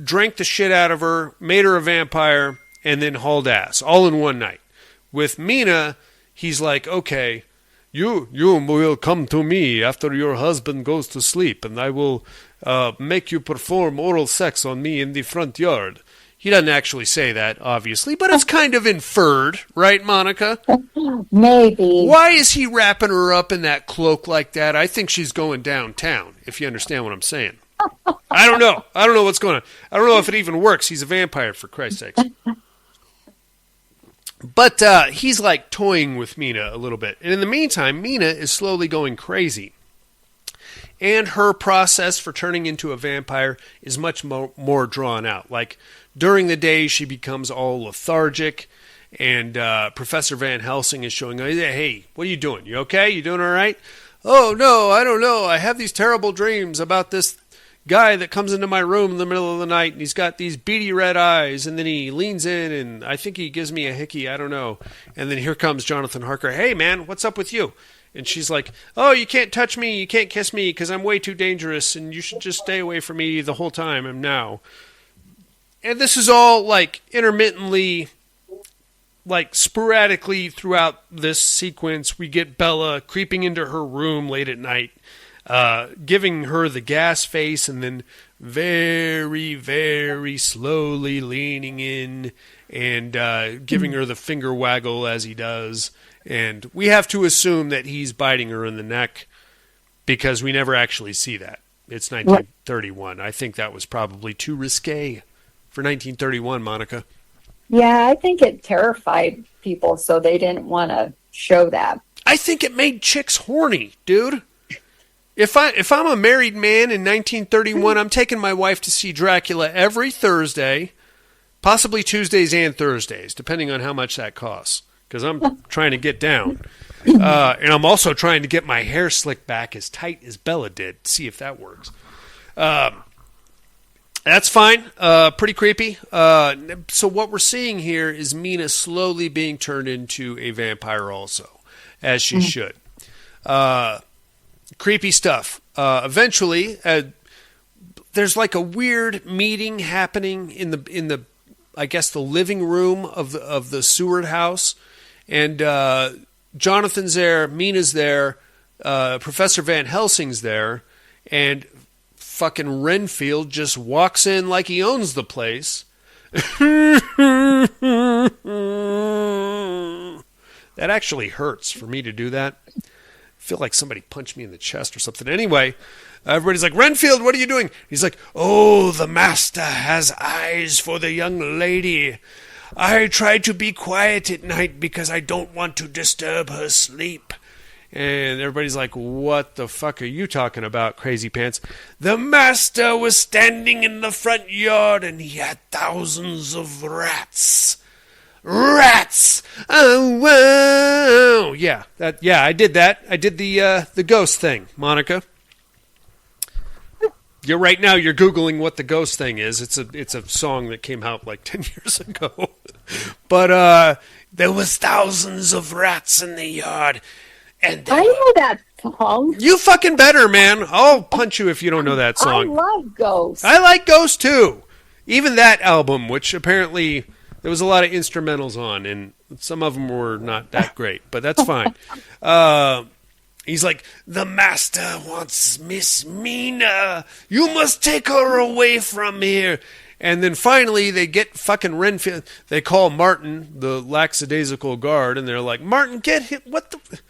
drank the shit out of her, made her a vampire, and then hauled ass, all in one night. With Mina, he's like, okay, you will come to me after your husband goes to sleep, and I will make you perform oral sex on me in the front yard. He doesn't actually say that, obviously, but it's kind of inferred, right, Monica? Maybe. Why is he wrapping her up in that cloak like that? I think she's going downtown, if you understand what I'm saying. I don't know. I don't know what's going on. I don't know if it even works. He's a vampire, for Christ's sakes. But he's like toying with Mina a little bit. And in the meantime, Mina is slowly going crazy. And her process for turning into a vampire is much more drawn out. Like, during the day, she becomes all lethargic, and Professor Van Helsing is showing her, hey, what are you doing? You okay? You doing all right? Oh, no, I don't know. I have these terrible dreams about this guy that comes into my room in the middle of the night, and he's got these beady red eyes, and then he leans in, and I think he gives me a hickey, I don't know. And then here comes Jonathan Harker. Hey, man, what's up with you? And she's like, oh, you can't touch me, you can't kiss me, because I'm way too dangerous, and you should just stay away from me the whole time and now. And this is all, like, intermittently, like, sporadically throughout this sequence, we get Bela creeping into her room late at night, giving her the gas face, and then very, very slowly leaning in and giving her the finger waggle as he does. And we have to assume that he's biting her in the neck because we never actually see that. It's 1931. I think that was probably too risque for 1931, Monica. Yeah, I think it terrified people, so they didn't want to show that. I think it made chicks horny, dude. If I'm a married man in 1931, I'm taking my wife to see Dracula every Thursday, possibly Tuesdays and Thursdays, depending on how much that costs. Because I'm trying to get down. And I'm also trying to get my hair slicked back as tight as Bella did. See if that works. That's fine. Pretty creepy. So what we're seeing here is Mina slowly being turned into a vampire also, as she should. Creepy stuff. Eventually, there's like a weird meeting happening in the I guess the living room of the Seward house. And Jonathan's there, Mina's there, Professor Van Helsing's there, and fucking Renfield just walks in like he owns the place. That actually hurts for me to do that. I feel like somebody punched me in the chest or something. Anyway, everybody's like, Renfield, what are you doing? He's like, oh, the master has eyes for the young lady. I try to be quiet at night because I don't want to disturb her sleep. And everybody's like, what the fuck are you talking about, crazy pants? The master was standing in the front yard and he had thousands of rats. Rats! Oh, wow! Yeah, I did that. I did the ghost thing, Monica. You're right now. You're Googling what the ghost thing is. It's a song that came out like 10 years ago. But there was thousands of rats in the yard, and I know that song. You fucking better, man. I'll punch you if you don't know that song. I love Ghosts. I like Ghosts too. Even that album, which apparently there was a lot of instrumentals on, and some of them were not that great, but that's fine. He's like, the master wants Miss Mina. You must take her away from here. And then finally they get fucking Renfield. They call Martin, the lackadaisical guard, and they're like, Martin, get him. What the...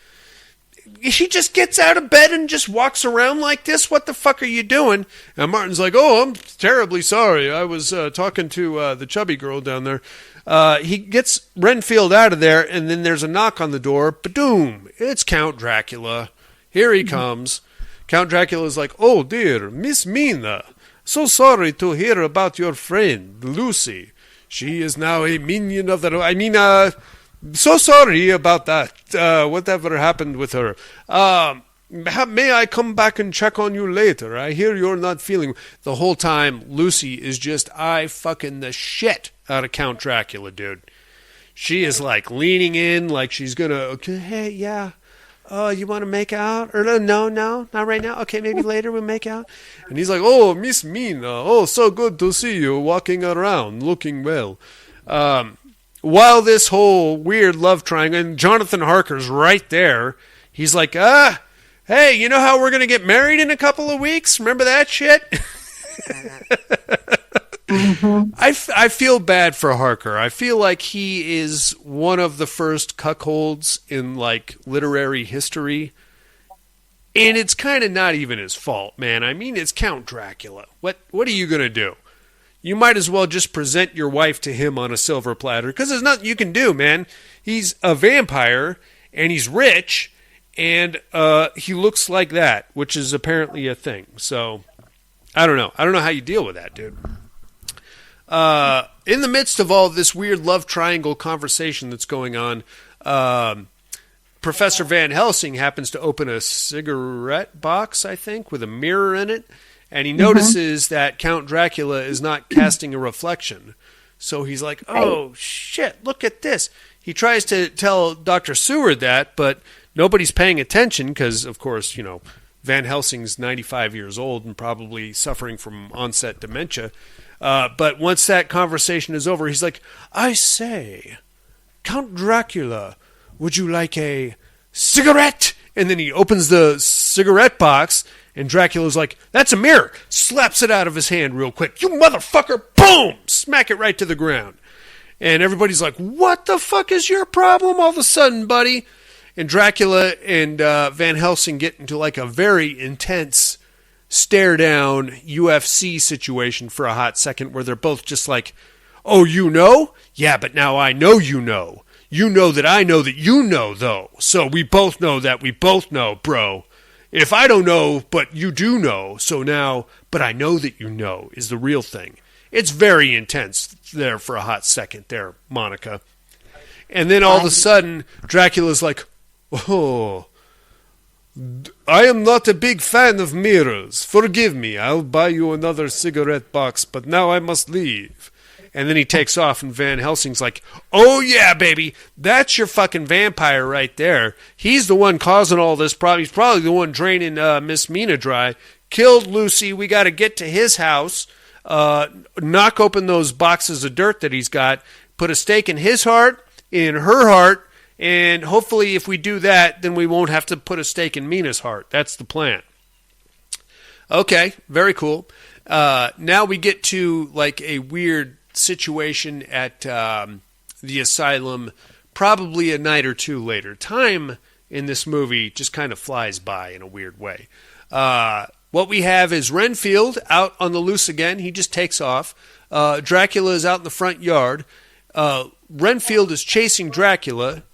he just gets out of bed and just walks around like this. What the fuck are you doing? And Martin's like, oh, I'm terribly sorry. I was talking to the chubby girl down there. He gets Renfield out of there, and then there's a knock on the door. Ba-doom! It's Count Dracula. Here he comes. Count Dracula is like, oh dear, Miss Mina. So sorry to hear about your friend, Lucy. She is now a minion of the... so sorry about that. Whatever happened with her. May I come back and check on you later? I hear you're not feeling... The whole time, Lucy is just fucking the shit out of Count Dracula, dude. She is like leaning in like she's gonna... Okay, hey, yeah. Oh, you want to make out? Or no, not right now. Okay, maybe later we'll make out. And he's like, oh, Miss Mina. Oh, so good to see you walking around, looking well. While this whole weird love triangle, and Jonathan Harker's right there, he's like, hey, you know how we're going to get married in a couple of weeks? Remember that shit? I feel bad for Harker. I feel like he is one of the first cuckolds in, like, literary history. And it's kind of not even his fault, man. I mean, it's Count Dracula. What are you going to do? You might as well just present your wife to him on a silver platter, because there's nothing you can do, man. He's a vampire, and he's rich, and he looks like that, which is apparently a thing. So, I don't know. I don't know how you deal with that, dude. In the midst of all this weird love triangle conversation that's going on, Professor Van Helsing happens to open a cigarette box, I think, with a mirror in it. And he notices that Count Dracula is not casting a reflection. So he's like, oh, shit, look at this. He tries to tell Dr. Seward that, but nobody's paying attention because, of course, Van Helsing's 95 years old and probably suffering from onset dementia. But once that conversation is over, he's like, I say, Count Dracula, would you like a cigarette? And then he opens the cigarette box, and Dracula's like, that's a mirror. Slaps it out of his hand real quick. You motherfucker! Boom! Smack it right to the ground. And everybody's like, what the fuck is your problem all of a sudden, buddy? And Dracula and Van Helsing get into like a very intense stare-down UFC situation for a hot second where they're both just like, oh, you know? Yeah, but now I know you know. You know that I know that you know, though. So we both know that we both know, bro. If I don't know, but you do know, so now, but I know that you know is the real thing. It's very intense there for a hot second there, Monica. And then all of a sudden, Dracula's like, oh, I am not a big fan of mirrors. Forgive me, I'll buy you another cigarette box, but now I must leave. And then he takes off, and Van Helsing's like, oh yeah, baby, that's your fucking vampire right there. He's the one causing all this problem. He's probably the one draining Miss Mina dry. Killed Lucy. We got to get to his house, knock open those boxes of dirt that he's got, put a stake in his heart, in her heart, and hopefully if we do that, then we won't have to put a stake in Mina's heart. That's the plan. Okay, very cool. Now we get to like a weird situation at the asylum, probably a night or two later. Time in this movie just kind of flies by in a weird way. What we have is Renfield out on the loose again. He just takes off. Dracula is out in the front yard. Renfield is chasing Dracula.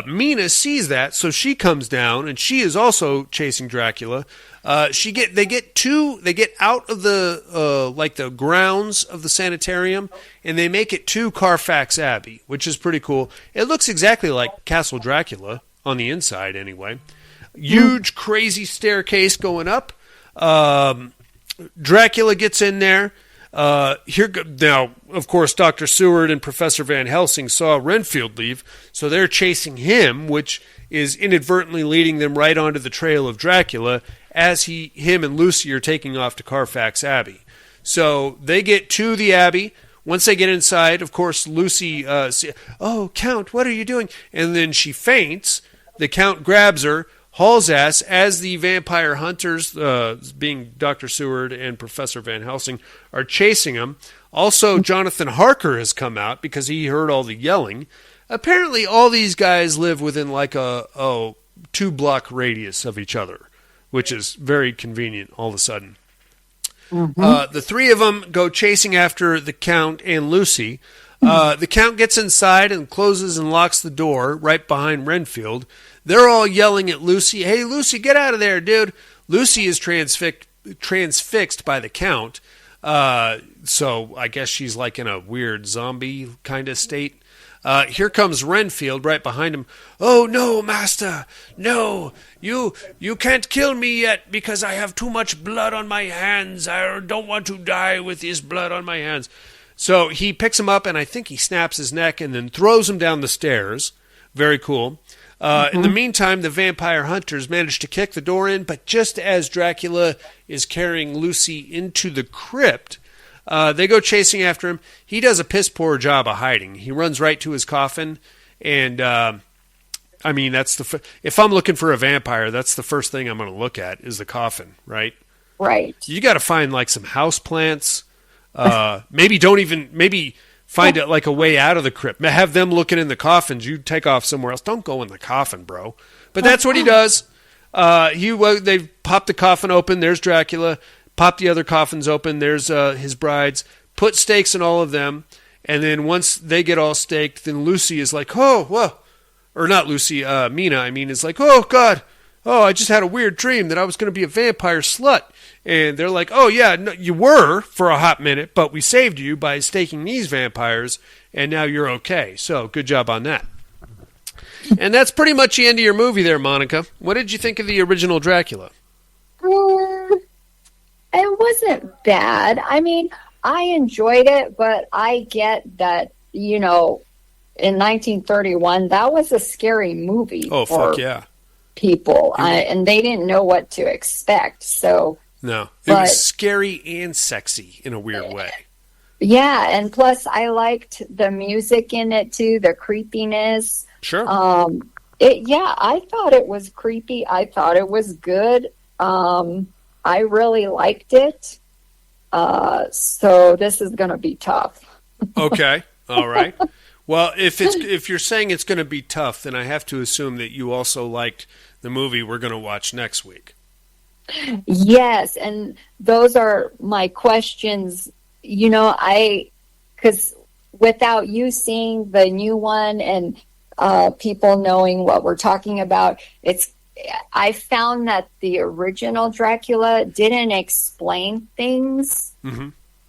Mina sees that, so she comes down, and she is also chasing Dracula. They get out of the like the grounds of the sanitarium, and they make it to Carfax Abbey, which is pretty cool. It looks exactly like Castle Dracula on the inside, anyway. Huge, crazy staircase going up. Dracula gets in there. Now, of course, Dr. Seward and Professor Van Helsing saw Renfield leave, so they're chasing him, which is inadvertently leading them right onto the trail of Dracula as him and Lucy are taking off to Carfax Abbey. So they get to the Abbey. Once they get inside, of course, Lucy oh, Count, what are you doing? And then she faints. The Count grabs her, hauls ass as the vampire hunters, being Dr. Seward and Professor Van Helsing, are chasing him. Also, Jonathan Harker has come out because he heard all the yelling. Apparently, all these guys live within like a 2-block radius of each other, which is very convenient all of a sudden. Mm-hmm. The three of them go chasing after the Count and Lucy. The Count gets inside and closes and locks the door right behind Renfield. They're all yelling at Lucy, "Hey, Lucy, get out of there, dude!" Lucy is transfixed by the Count, so I guess she's like in a weird zombie kind of state. Here comes Renfield right behind him. "Oh, no, master. No, you can't kill me yet because I have too much blood on my hands. I don't want to die with this blood on my hands." So he picks him up, and I think he snaps his neck and then throws him down the stairs. Very cool. In the meantime, the vampire hunters manage to kick the door in, but just as Dracula is carrying Lucy into the crypt, they go chasing after him. He does a piss-poor job of hiding. He runs right to his coffin, and I mean, if I'm looking for a vampire, that's the first thing I'm going to look at is the coffin, right? Right. You got to find like some house plants. Maybe find it like a way out of the crypt. Have them looking in the coffins. You take off somewhere else. Don't go in the coffin, bro. But that's what he does. They pop the coffin open. There's Dracula. Pop the other coffins open. There's his brides. Put stakes in all of them. And then once they get all staked, then Lucy is like, "Oh, whoa." Or not Lucy, Mina, I mean, is like, "Oh, God. Oh, I just had a weird dream that I was going to be a vampire slut." And they're like, "Oh, yeah, no, you were for a hot minute, but we saved you by staking these vampires, and now you're okay. So good job on that." And that's pretty much the end of your movie there, Monica. What did you think of the original Dracula? It wasn't bad. I mean, I enjoyed it, but I get that, in 1931, that was a scary movie. Oh, fuck yeah. People, and they didn't know what to expect, so... No, it was scary and sexy in a weird way. Yeah, and plus I liked the music in it too, the creepiness. Sure. I thought it was creepy. I thought it was good. I really liked it. So this is going to be tough. Okay. All right. Well, if you're saying it's going to be tough, then I have to assume that you also liked the movie we're going to watch next week. Yes, and those are my questions. Because without you seeing the new one and people knowing what we're talking about, I found that the original Dracula didn't explain things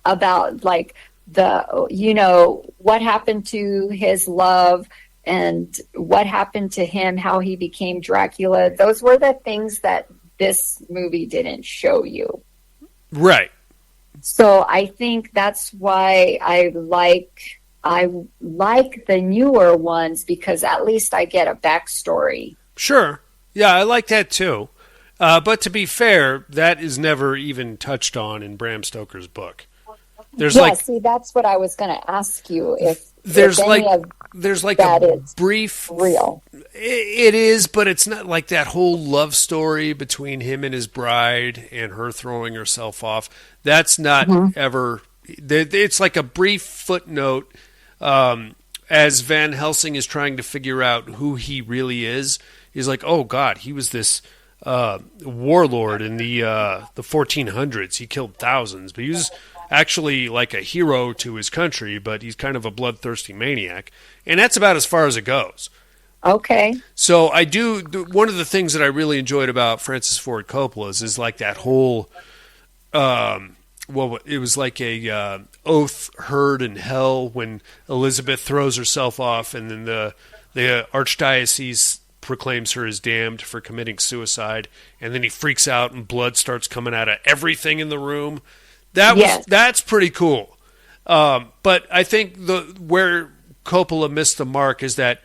about like what happened to his love and what happened to him, how he became Dracula. Those were the things that this movie didn't show you. Right. So I think that's why I like the newer ones, because at least I get a backstory. Sure. Yeah, I like that too. But to be fair, that is never even touched on in Bram Stoker's book. See, that's what I was going to ask you. There's like a brief real. It is, but it's not like that whole love story between him and his bride and her throwing herself off. That's not ever. It's like a brief footnote as Van Helsing is trying to figure out who he really is. He's like, "Oh God, he was this warlord in the 1400s. He killed thousands, but he was actually like a hero to his country, but he's kind of a bloodthirsty maniac." And that's about as far as it goes. Okay. So one of the things that I really enjoyed about Francis Ford Coppola's is like that whole, it was like a oath heard in hell when Elizabeth throws herself off, and then the archdiocese proclaims her as damned for committing suicide, and then he freaks out and blood starts coming out of everything in the room. That's pretty cool. But I think where Coppola missed the mark is that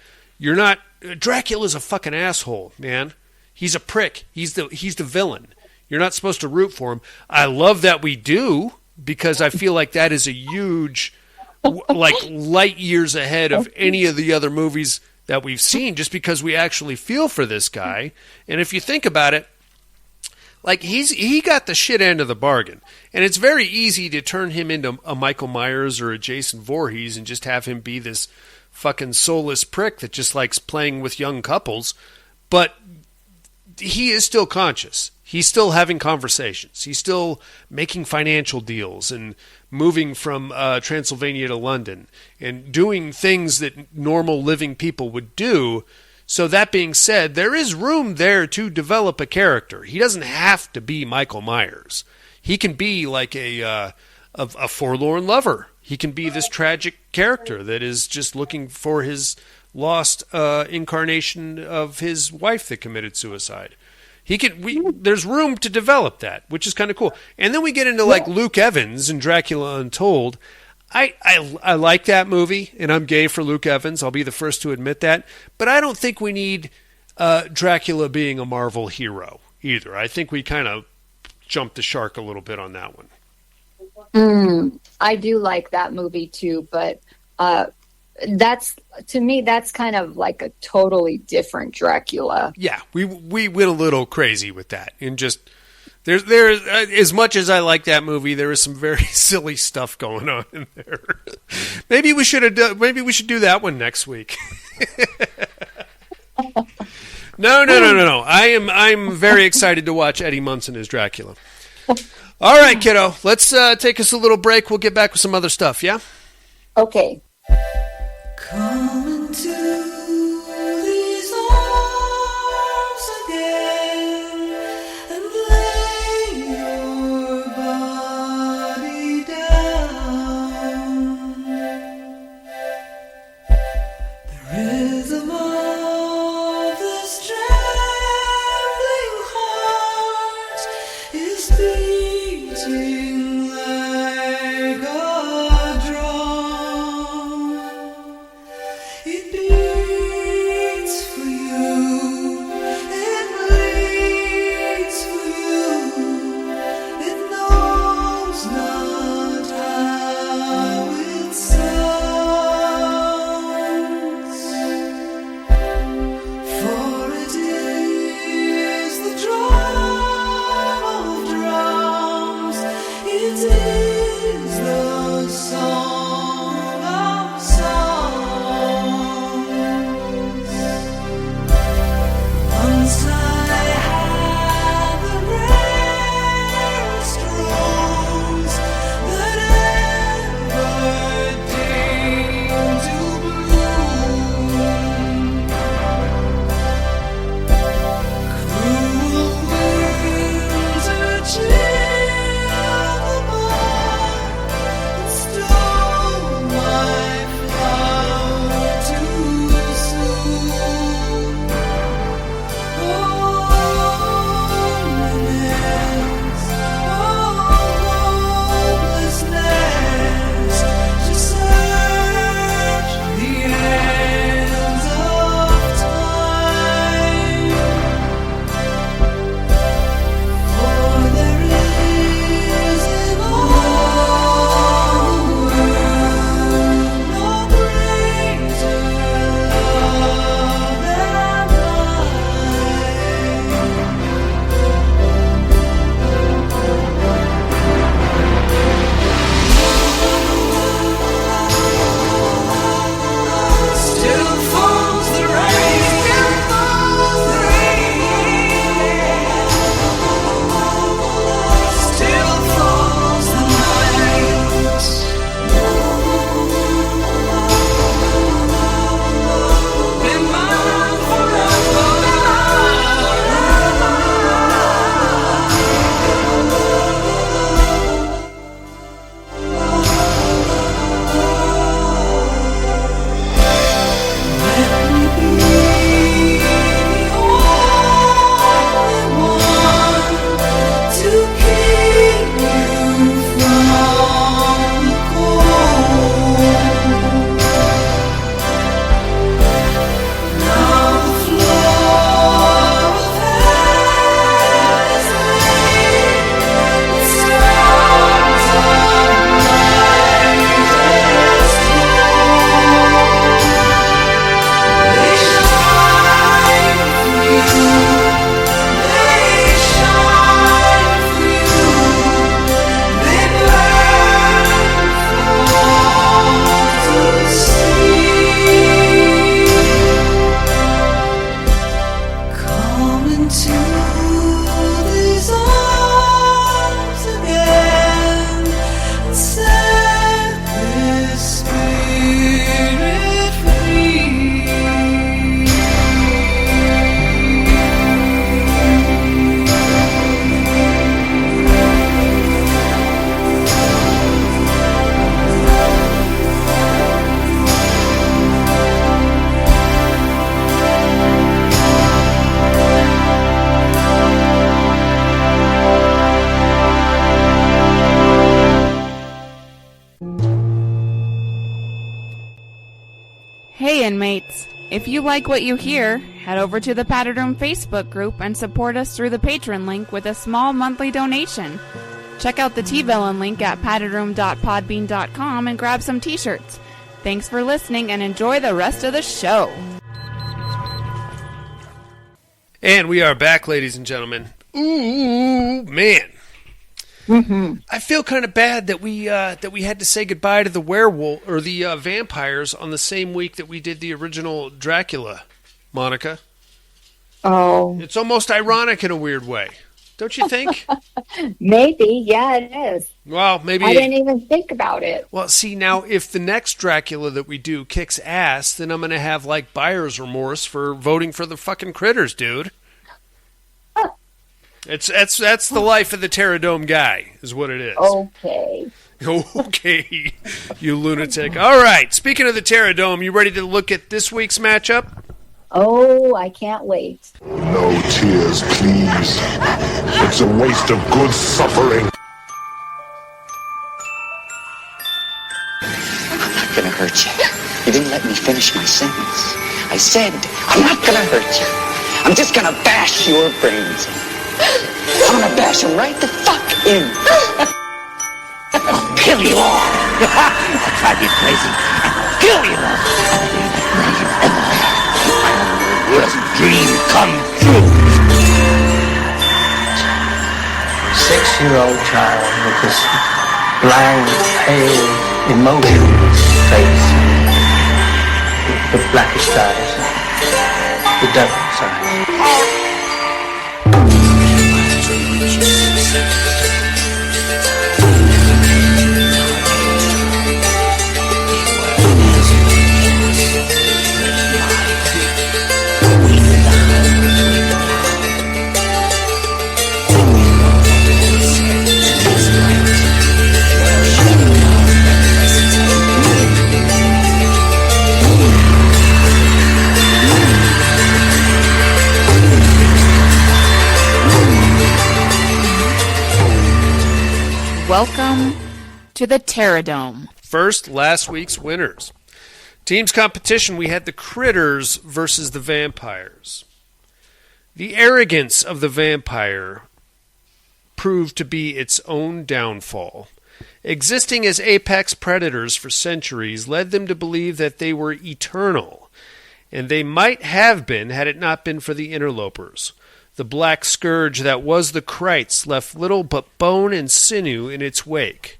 Dracula's a fucking asshole, man. He's a prick. He's the villain. You're not supposed to root for him. I love that we do, because I feel like that is a huge, like, light years ahead of any of the other movies that we've seen, just because we actually feel for this guy. And if you think about it, like, he got the shit end of the bargain. And it's very easy to turn him into a Michael Myers or a Jason Voorhees and just have him be this fucking soulless prick that just likes playing with young couples. But he is still conscious. He's still having conversations. He's still making financial deals and moving from Transylvania to London and doing things that normal living people would do. So that being said, there is room there to develop a character. He doesn't have to be Michael Myers. He can be like a forlorn lover. He can be this tragic character that is just looking for his lost incarnation of his wife that committed suicide. There's room to develop that, which is kind of cool. And then we get into like Luke Evans and Dracula Untold. I like that movie, and I'm gay for Luke Evans. I'll be the first to admit that. But I don't think we need Dracula being a Marvel hero either. I think we kind of jumped the shark a little bit on that one. I do like that movie too, but to me that's kind of like a totally different Dracula. Yeah, we went a little crazy with that, and just there's as much as I like that movie, there is some very silly stuff going on in there. Maybe we should do that one next week. No. I'm very excited to watch Eddie Munson as Dracula. All right, kiddo, let's take us a little break. We'll get back with some other stuff. Yeah. Okay. Come into these arms again and lay your body down. The rhythm of this trembling heart is beating like a drum. Hey inmates, if you like what you hear, head over to the Padded Room Facebook group and support us through the Patreon link with a small monthly donation. Check out the T-Villain link at paddedroom.podbean.com and grab some t-shirts. Thanks for listening and enjoy the rest of the show. And we are back, ladies and gentlemen. Ooh, man. I feel kind of bad that we had to say goodbye to the werewolf or the vampires on the same week that we did the original Dracula, Monica. Oh, It's almost ironic in a weird way, don't you think? maybe. Yeah, it is. Well, maybe. I didn't even think about it. Well, see, now if the next Dracula that we do kicks ass, then I'm going to have like buyer's remorse for voting for the fucking critters, dude. That's the life of the Terradome guy, is what it is. Okay. Okay, you lunatic. All right, speaking of the Terradome, you ready to look at this week's matchup? Oh, I can't wait. No tears, please. It's a waste of good suffering. I'm not gonna hurt you. You didn't let me finish my sentence. I said, I'm not gonna hurt you. I'm just gonna bash your brains in. I'm gonna bash them right the fuck in. I'll kill you all. I'll drive you crazy. I'll kill you all. Worst dream come true. 6-year-old child with this blank, pale, emotionless face, the blackish eyes, the devil's eyes. Welcome to the Terradome. First, last week's winners. Teams competition, we had the critters versus the vampires. The arrogance of the vampire proved to be its own downfall. Existing as apex predators for centuries led them to believe that they were eternal, and they might have been had it not been for the interlopers. The black scourge that was the Krites left little but bone and sinew in its wake.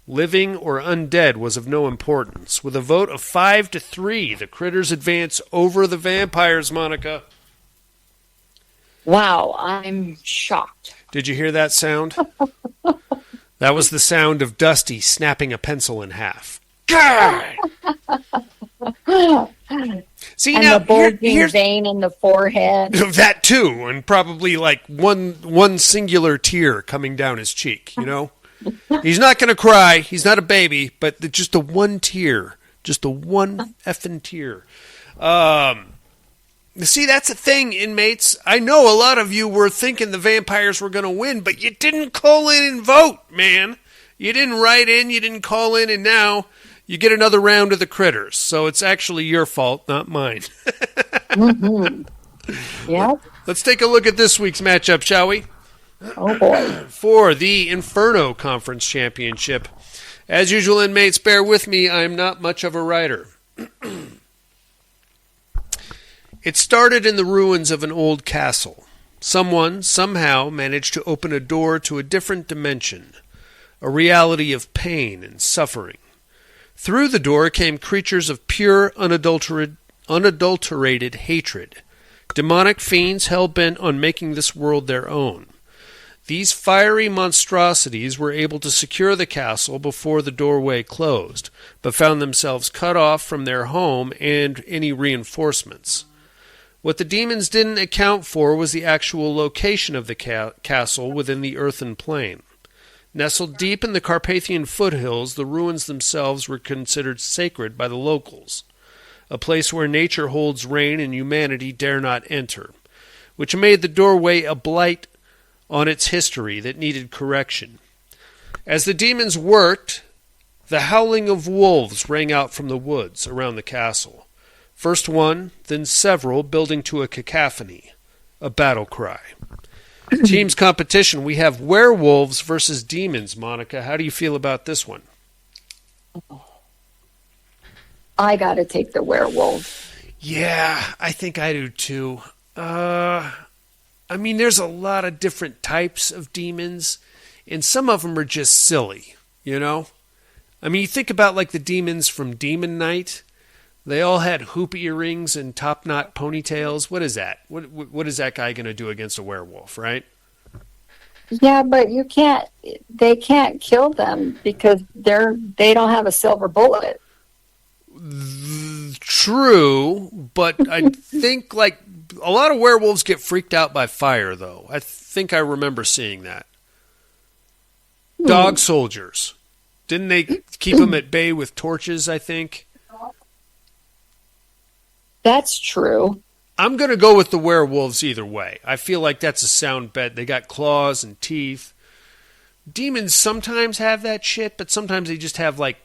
Living or undead was of no importance. With a vote of 5-3, the critters advance over the vampires, Monica. Wow, I'm shocked. Did you hear that sound? That was the sound of Dusty snapping a pencil in half. God! See, and now, the bulging vein in the forehead. That too, and probably like one singular tear coming down his cheek, you know? He's not going to cry. He's not a baby, but just the one tear. Just the one effing tear. See, that's the thing, inmates. I know a lot of you were thinking the vampires were going to win, but you didn't call in and vote, man. You didn't write in, you didn't call in, and now you get another round of the critters. So it's actually your fault, not mine. Yeah. Let's take a look at this week's matchup, shall we? Oh, boy. For the Inferno Conference Championship. As usual, inmates, bear with me. I'm not much of a writer. It started in the ruins of an old castle. Someone, somehow, managed to open a door to a different dimension, a reality of pain and suffering. Through the door came creatures of pure, unadulterated hatred, demonic fiends hell-bent on making this world their own. These fiery monstrosities were able to secure the castle before the doorway closed, but found themselves cut off from their home and any reinforcements. What the demons didn't account for was the actual location of the castle within the earthen plane. Nestled deep in the Carpathian foothills, the ruins themselves were considered sacred by the locals, a place where nature holds reign and humanity dare not enter, which made the doorway a blight on its history that needed correction. As the demons worked, the howling of wolves rang out from the woods around the castle. First one, then several, building to a cacophony, a battle cry. Teams competition, we have werewolves versus demons. Monica, how do you feel about this one? I got to take the werewolf. Yeah, I think I do too. I mean, there's a lot of different types of demons, and some of them are just silly, you know? I mean, you think about like the demons from Demon Knight. They all had hoop earrings and top-knot ponytails. What is that? What is that guy going to do against a werewolf, right? Yeah, but they can't kill them because they don't have a silver bullet. True, but I think like a lot of werewolves get freaked out by fire, though. I think I remember seeing that. Dog soldiers. Didn't they keep them at bay with torches, I think? That's true. I'm going to go with the werewolves either way. I feel like that's a sound bet. They got claws and teeth. Demons sometimes have that shit, but sometimes they just have like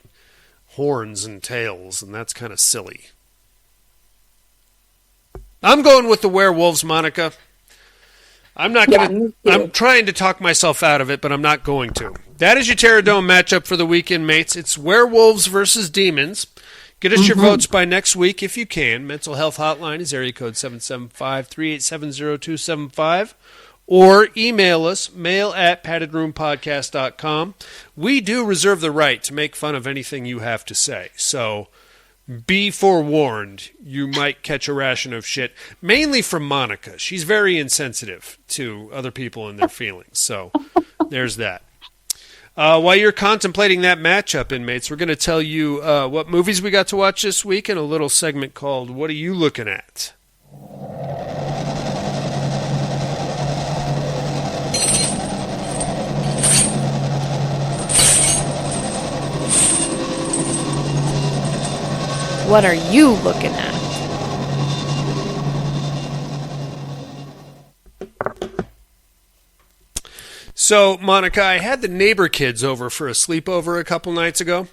horns and tails, and that's kind of silly. I'm going with the werewolves, Monica. I'm not going to. I'm trying to talk myself out of it, but I'm not going to. That is your Terror Dome matchup for the weekend, mates. It's werewolves versus demons. Get us your votes by next week if you can. Mental Health Hotline is area code 775-387-0275. Or email us, mail@paddedroompodcast.com. We do reserve the right to make fun of anything you have to say. So be forewarned, you might catch a ration of shit. Mainly from Monica. She's very insensitive to other people and their feelings. So there's that. While you're contemplating that matchup, inmates, we're going to tell you what movies we got to watch this week in a little segment called What Are You Looking At? What are you looking at? So, Monica, I had the neighbor kids over for a sleepover a couple nights ago.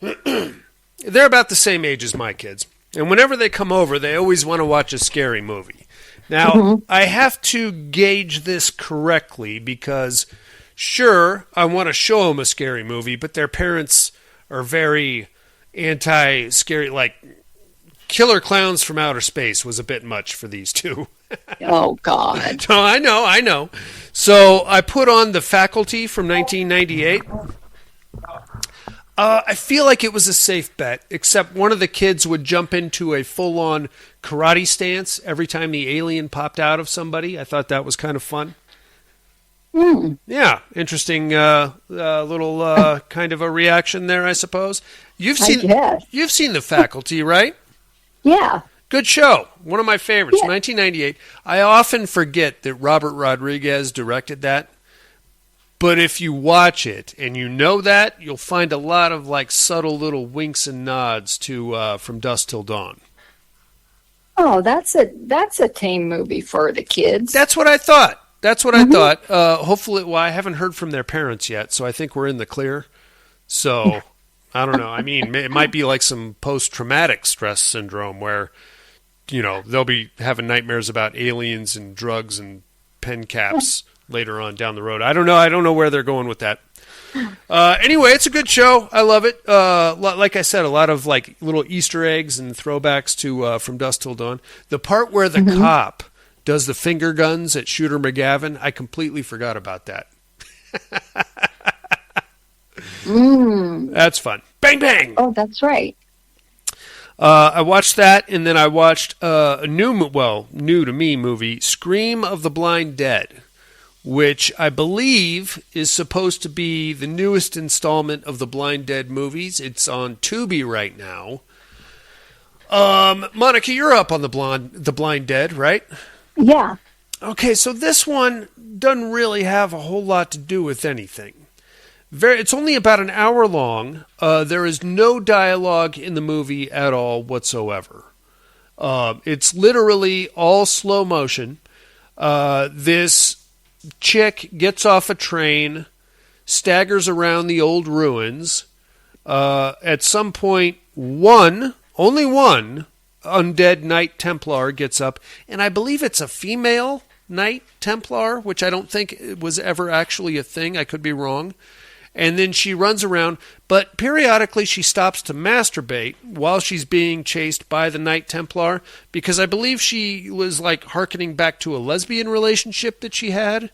They're about the same age as my kids. And whenever they come over, they always want to watch a scary movie. Now, I have to gauge this correctly because, sure, I want to show them a scary movie, but their parents are very anti-scary. Like, Killer Clowns from Outer Space was a bit much for these two. Oh, God. No, I know. So I put on The Faculty from 1998. I feel like it was a safe bet, except one of the kids would jump into a full-on karate stance every time the alien popped out of somebody. I thought that was kind of fun. Yeah, interesting little kind of a reaction there, I suppose. You've seen The Faculty, right? Yeah. Good show. One of my favorites, 1998. I often forget that Robert Rodriguez directed that. But if you watch it and you know that, you'll find a lot of like subtle little winks and nods to From Dusk Till Dawn. Oh, that's a tame movie for the kids. That's what I thought. I thought. Hopefully, well, I haven't heard from their parents yet, so I think we're in the clear. So, I don't know. I mean, it might be like some post-traumatic stress syndrome where, you know, they'll be having nightmares about aliens and drugs and pen caps later on down the road. I don't know where they're going with that. Anyway, it's a good show. I love it. Like I said, a lot of like little Easter eggs and throwbacks to From Dusk Till Dawn. The part where the cop does the finger guns at Shooter McGavin, I completely forgot about that. That's fun. Bang, bang. Oh, that's right. I watched that, and then I watched a new to me movie, Scream of the Blind Dead, which I believe is supposed to be the newest installment of the Blind Dead movies. It's on Tubi right now. Monica, you're up on the Blind Dead, right? Yeah. Okay, so this one doesn't really have a whole lot to do with anything. It's only about an hour long. There is no dialogue in the movie at all whatsoever. It's literally all slow motion. This chick gets off a train, staggers around the old ruins. At some point, only one undead Knight Templar gets up, and I believe it's a female Knight Templar, which I don't think was ever actually a thing. I could be wrong. And then she runs around, but periodically she stops to masturbate while she's being chased by the Knight Templar, because I believe she was like hearkening back to a lesbian relationship that she had.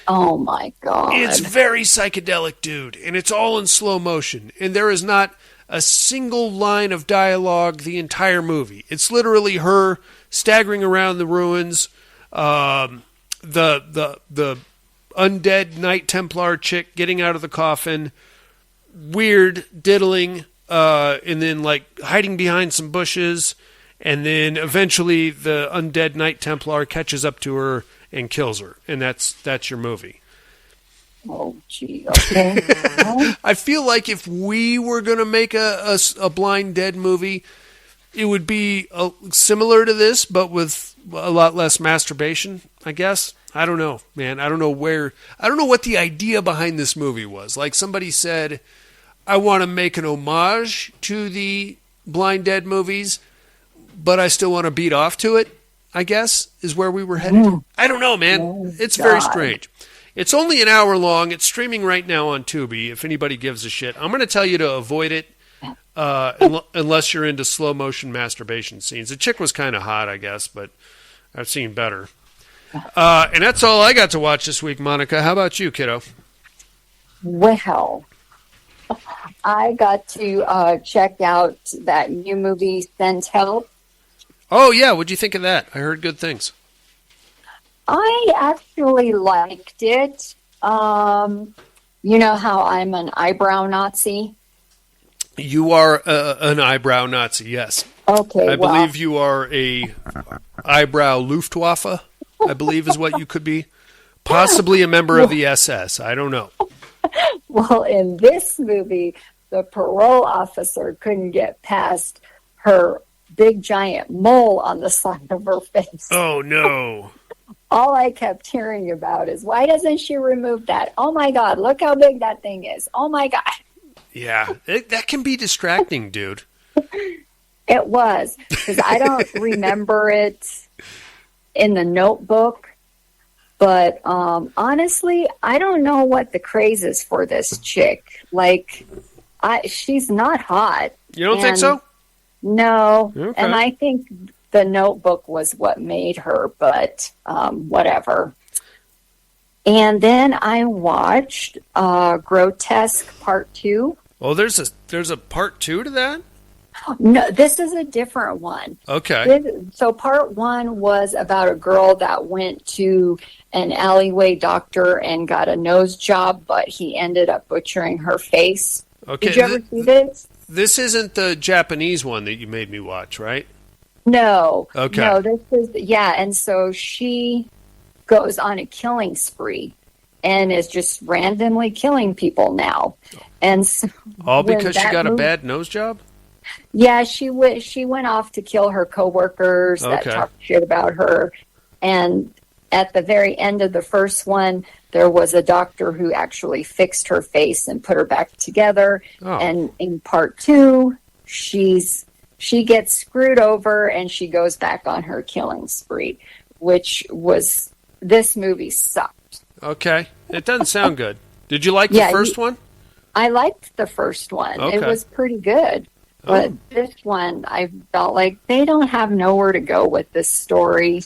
Oh my God. It's very psychedelic, dude, and it's all in slow motion, and there is not a single line of dialogue the entire movie. It's literally her staggering around the ruins, the undead Knight Templar chick getting out of the coffin, weird diddling, and then like hiding behind some bushes, and then eventually the undead Knight Templar catches up to her and kills her, and that's your movie. Oh, gee, okay. I feel like if we were going to make a Blind Dead movie, it would be similar to this, but with a lot less masturbation, I guess. I don't know, man. I don't know what the idea behind this movie was. Like somebody said, I want to make an homage to the Blind Dead movies, but I still want to beat off to it, I guess, is where we were headed. I don't know, man. It's very strange. It's only an hour long. It's streaming right now on Tubi, if anybody gives a shit. I'm going to tell you to avoid it unless you're into slow motion masturbation scenes. The chick was kind of hot, I guess, but I've seen better. And that's all I got to watch this week, Monica. How about you, kiddo? Well, I got to check out that new movie, Send Help. Oh, yeah. What'd you think of that? I heard good things. I actually liked it. You know how I'm an eyebrow Nazi? You are an eyebrow Nazi, yes. Okay, I believe you are a eyebrow Luftwaffe, I believe is what you could be. Possibly a member of the SS. I don't know. Well, in this movie, the parole officer couldn't get past her big giant mole on the side of her face. Oh, no. All I kept hearing about is, why doesn't she remove that? Oh, my God, look how big that thing is. Oh, my God. Yeah, that can be distracting, dude. It was, because I don't remember it in the Notebook. But honestly, I don't know what the craze is for this chick. Like, she's not hot. You don't think so? No. Okay. And I think the Notebook was what made her, but whatever. And then I watched Grotesque Part 2. Oh, there's a Part 2 to that? No, this is a different one. Okay. So Part 1 was about a girl that went to an alleyway doctor and got a nose job, but he ended up butchering her face. Okay. Did you ever see this? This isn't the Japanese one that you made me watch, right? No. Okay. No, this is, yeah, and so she goes on a killing spree and is just randomly killing people now. And so all because she got a bad nose job? Yeah, she went off to kill her coworkers that talked shit about her. And at the very end of the first one, there was a doctor who actually fixed her face and put her back together. Oh. And in Part 2, she gets screwed over and she goes back on her killing spree, which was, this movie sucked. Okay. It doesn't sound good. Did you like the first one? I liked the first one. Okay. It was pretty good. But this one, I felt like they don't have nowhere to go with this story.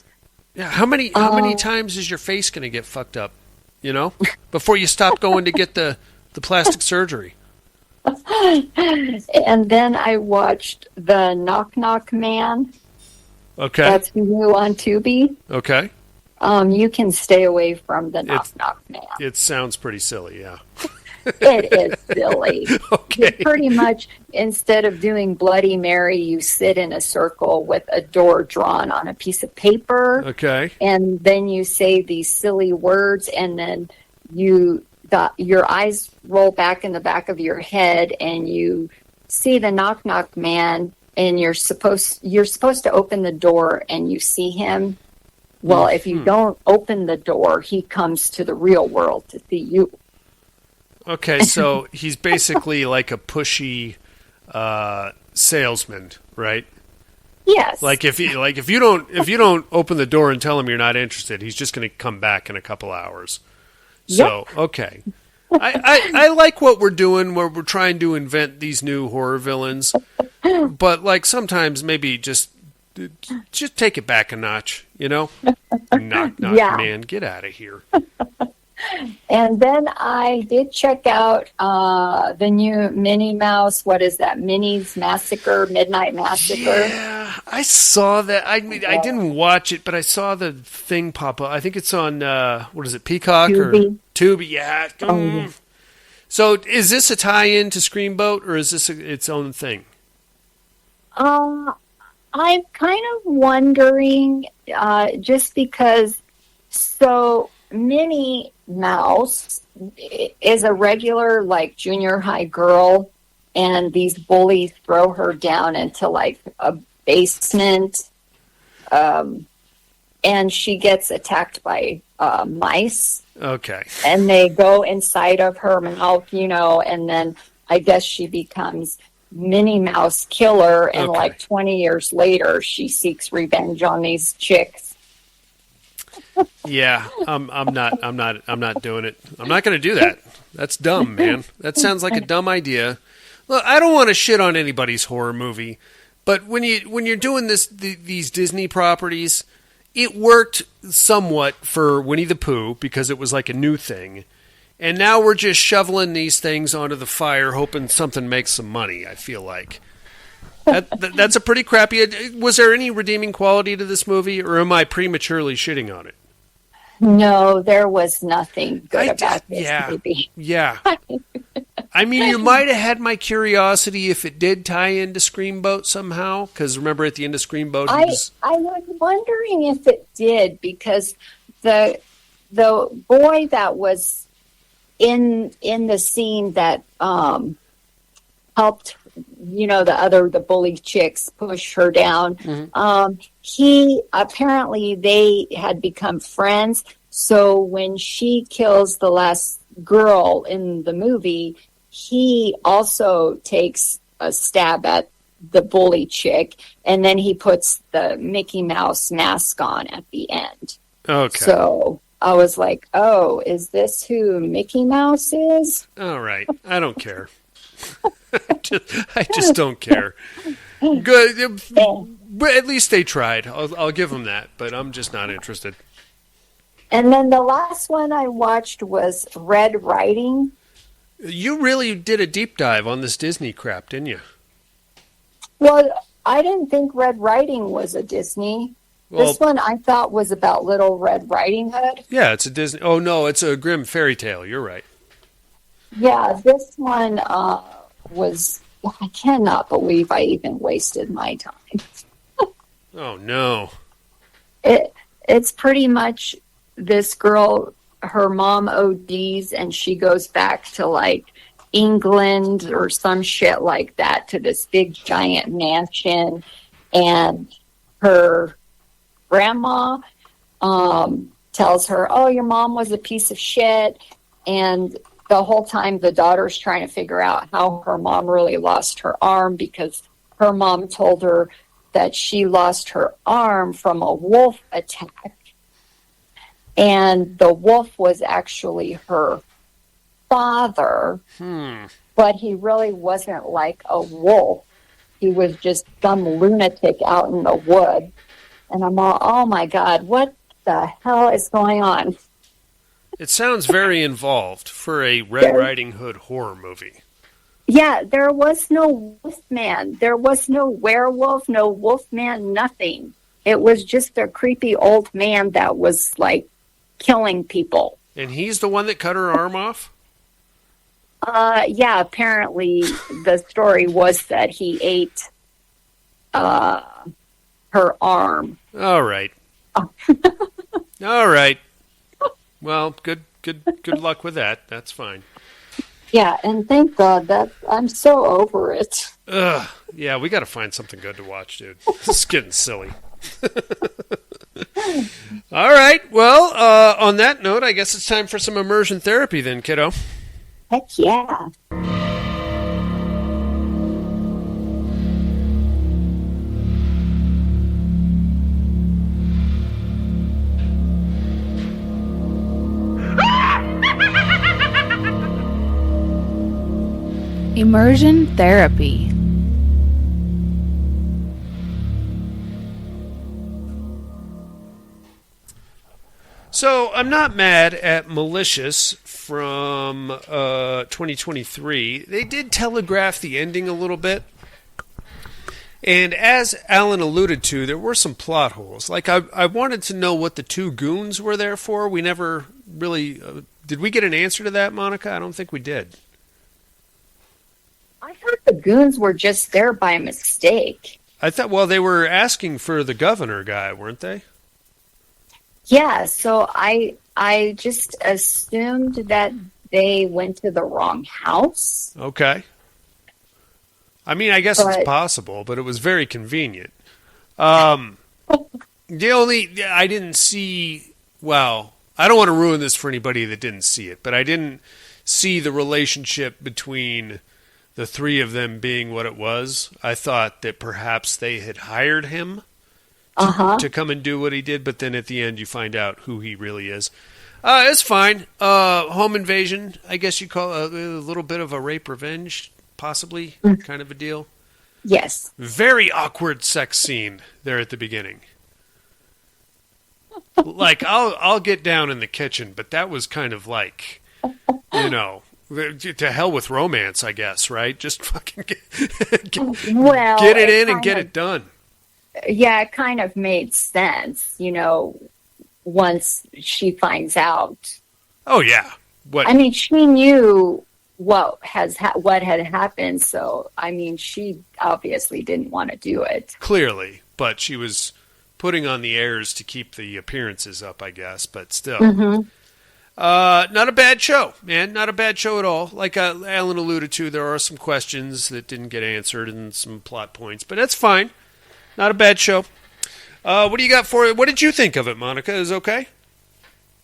Yeah, how many times is your face going to get fucked up, you know, before you stop going to get the plastic surgery? And then I watched The Knock Knock Man. Okay. That's new on Tubi. Okay. You can stay away from The Knock Knock Man. It sounds pretty silly, yeah. It is silly. Okay. You pretty much, instead of doing Bloody Mary, you sit in a circle with a door drawn on a piece of paper. Okay. And then you say these silly words, and then your eyes roll back in the back of your head, and you see the Knock Knock Man, and you're supposed to open the door, and you see him. Well, if you don't open the door, he comes to the real world to see you. Okay, so he's basically like a pushy salesman, right? Yes. Like if you don't open the door and tell him you're not interested, he's just going to come back in a couple hours. So, okay. I like what we're doing, where we're trying to invent these new horror villains, but like sometimes maybe just take it back a notch, you know? Knock, man, get out of here. And then I did check out the new Minnie Mouse. What is that? Minnie's Massacre, Midnight Massacre. Yeah, I saw that. I mean, I didn't watch it, but I saw the thing pop up. I think it's on what is it, Peacock Tubi. or Tubi? Yeah. So, is this a tie-in to Screamboat, or is this its own thing? I'm kind of wondering, just because. So Minnie Mouse is a regular, like, junior high girl, and these bullies throw her down into, like, a basement, and she gets attacked by mice. Okay. And they go inside of her mouth, you know, and then I guess she becomes Minnie Mouse Killer, and like 20 years later, she seeks revenge on these chicks. Yeah, I'm not doing it. I'm not going to do that. That's dumb, man. That sounds like a dumb idea. Look, I don't want to shit on anybody's horror movie, but when you're doing these Disney properties, it worked somewhat for Winnie the Pooh because it was like a new thing, and now we're just shoveling these things onto the fire, hoping something makes some money. I feel like. That's a pretty crappy. Was there any redeeming quality to this movie, or am I prematurely shitting on it? No, there was nothing good about this movie. Yeah. I mean, you might have had my curiosity if it did tie into Screamboat somehow, because remember at the end of Screamboat, I was wondering if it did, because the boy that was in the scene that helped, you know, the bully chicks push her down. Mm-hmm. He apparently they had become friends. So when she kills the last girl in the movie, he also takes a stab at the bully chick, and then he puts the Mickey Mouse mask on at the end. Okay. So I was like, oh, is this who Mickey Mouse is? All right. I don't care. I just don't care. Good, but at least they tried. I'll give them that, but I'm just not interested. And then the last one I watched was Red Riding. You really did a deep dive on this Disney crap, didn't you? Well, I didn't think Red Riding was a Disney. Well, this one I thought was about Little Red Riding Hood. Yeah, it's a Disney. Oh no, it's a Grimm fairy tale. You're right. Yeah, this one was. I cannot believe I even wasted my time. Oh no! It's pretty much this girl. Her mom ODs, and she goes back to like England or some shit like that, to this big giant mansion, and her grandma tells her, "Oh, your mom was a piece of shit," and the whole time the daughter's trying to figure out how her mom really lost her arm, because her mom told her that she lost her arm from a wolf attack. And the wolf was actually her father, but he really wasn't like a wolf. He was just some lunatic out in the woods. And I'm all, oh my God, what the hell is going on? It sounds very involved for a Red Riding Hood horror movie. Yeah, there was no wolfman. There was no werewolf, no wolfman, nothing. It was just a creepy old man that was like killing people. And he's the one that cut her arm off? Yeah, apparently the story was that he ate her arm. All right. All right. Well, good luck with that. That's fine. Yeah, and thank God that I'm so over it. Yeah, we got to find something good to watch, dude. This is getting silly. All right. Well, on that note, I guess it's time for some immersion therapy then, kiddo. Heck yeah. Immersion therapy. So I'm not mad at Malicious from 2023. They did telegraph the ending a little bit. And as Alan alluded to, there were some plot holes. Like, I wanted to know what the two goons were there for. We never really... did we get an answer to that, Monica? I don't think we did. I thought the goons were just there by mistake. I thought, well, they were asking for the governor guy, weren't they? Yeah, so I just assumed that they went to the wrong house. Okay. I mean, I guess it's possible, but it was very convenient. I didn't see, well, I don't want to ruin this for anybody that didn't see it, but I didn't see the relationship between the three of them being what it was. I thought that perhaps they had hired him to come and do what he did, but then at the end you find out who he really is. It's fine. Home invasion, I guess you call it a little bit of a rape revenge, possibly, kind of a deal. Yes. Very awkward sex scene there at the beginning. Like, I'll get down in the kitchen, but that was kind of like, to hell with romance, I guess, right? Just fucking get it in and get it done. Yeah, it kind of made sense, once she finds out. Oh, yeah. What? I mean, she knew what had happened, so, I mean, she obviously didn't want to do it. Clearly, but she was putting on the airs to keep the appearances up, I guess, but still. Not a bad show, man. Not a bad show at all. Like Alan alluded to, there are some questions that didn't get answered and some plot points, but that's fine. Not a bad show. What do you got for it? What did you think of it, Monica? Is it okay?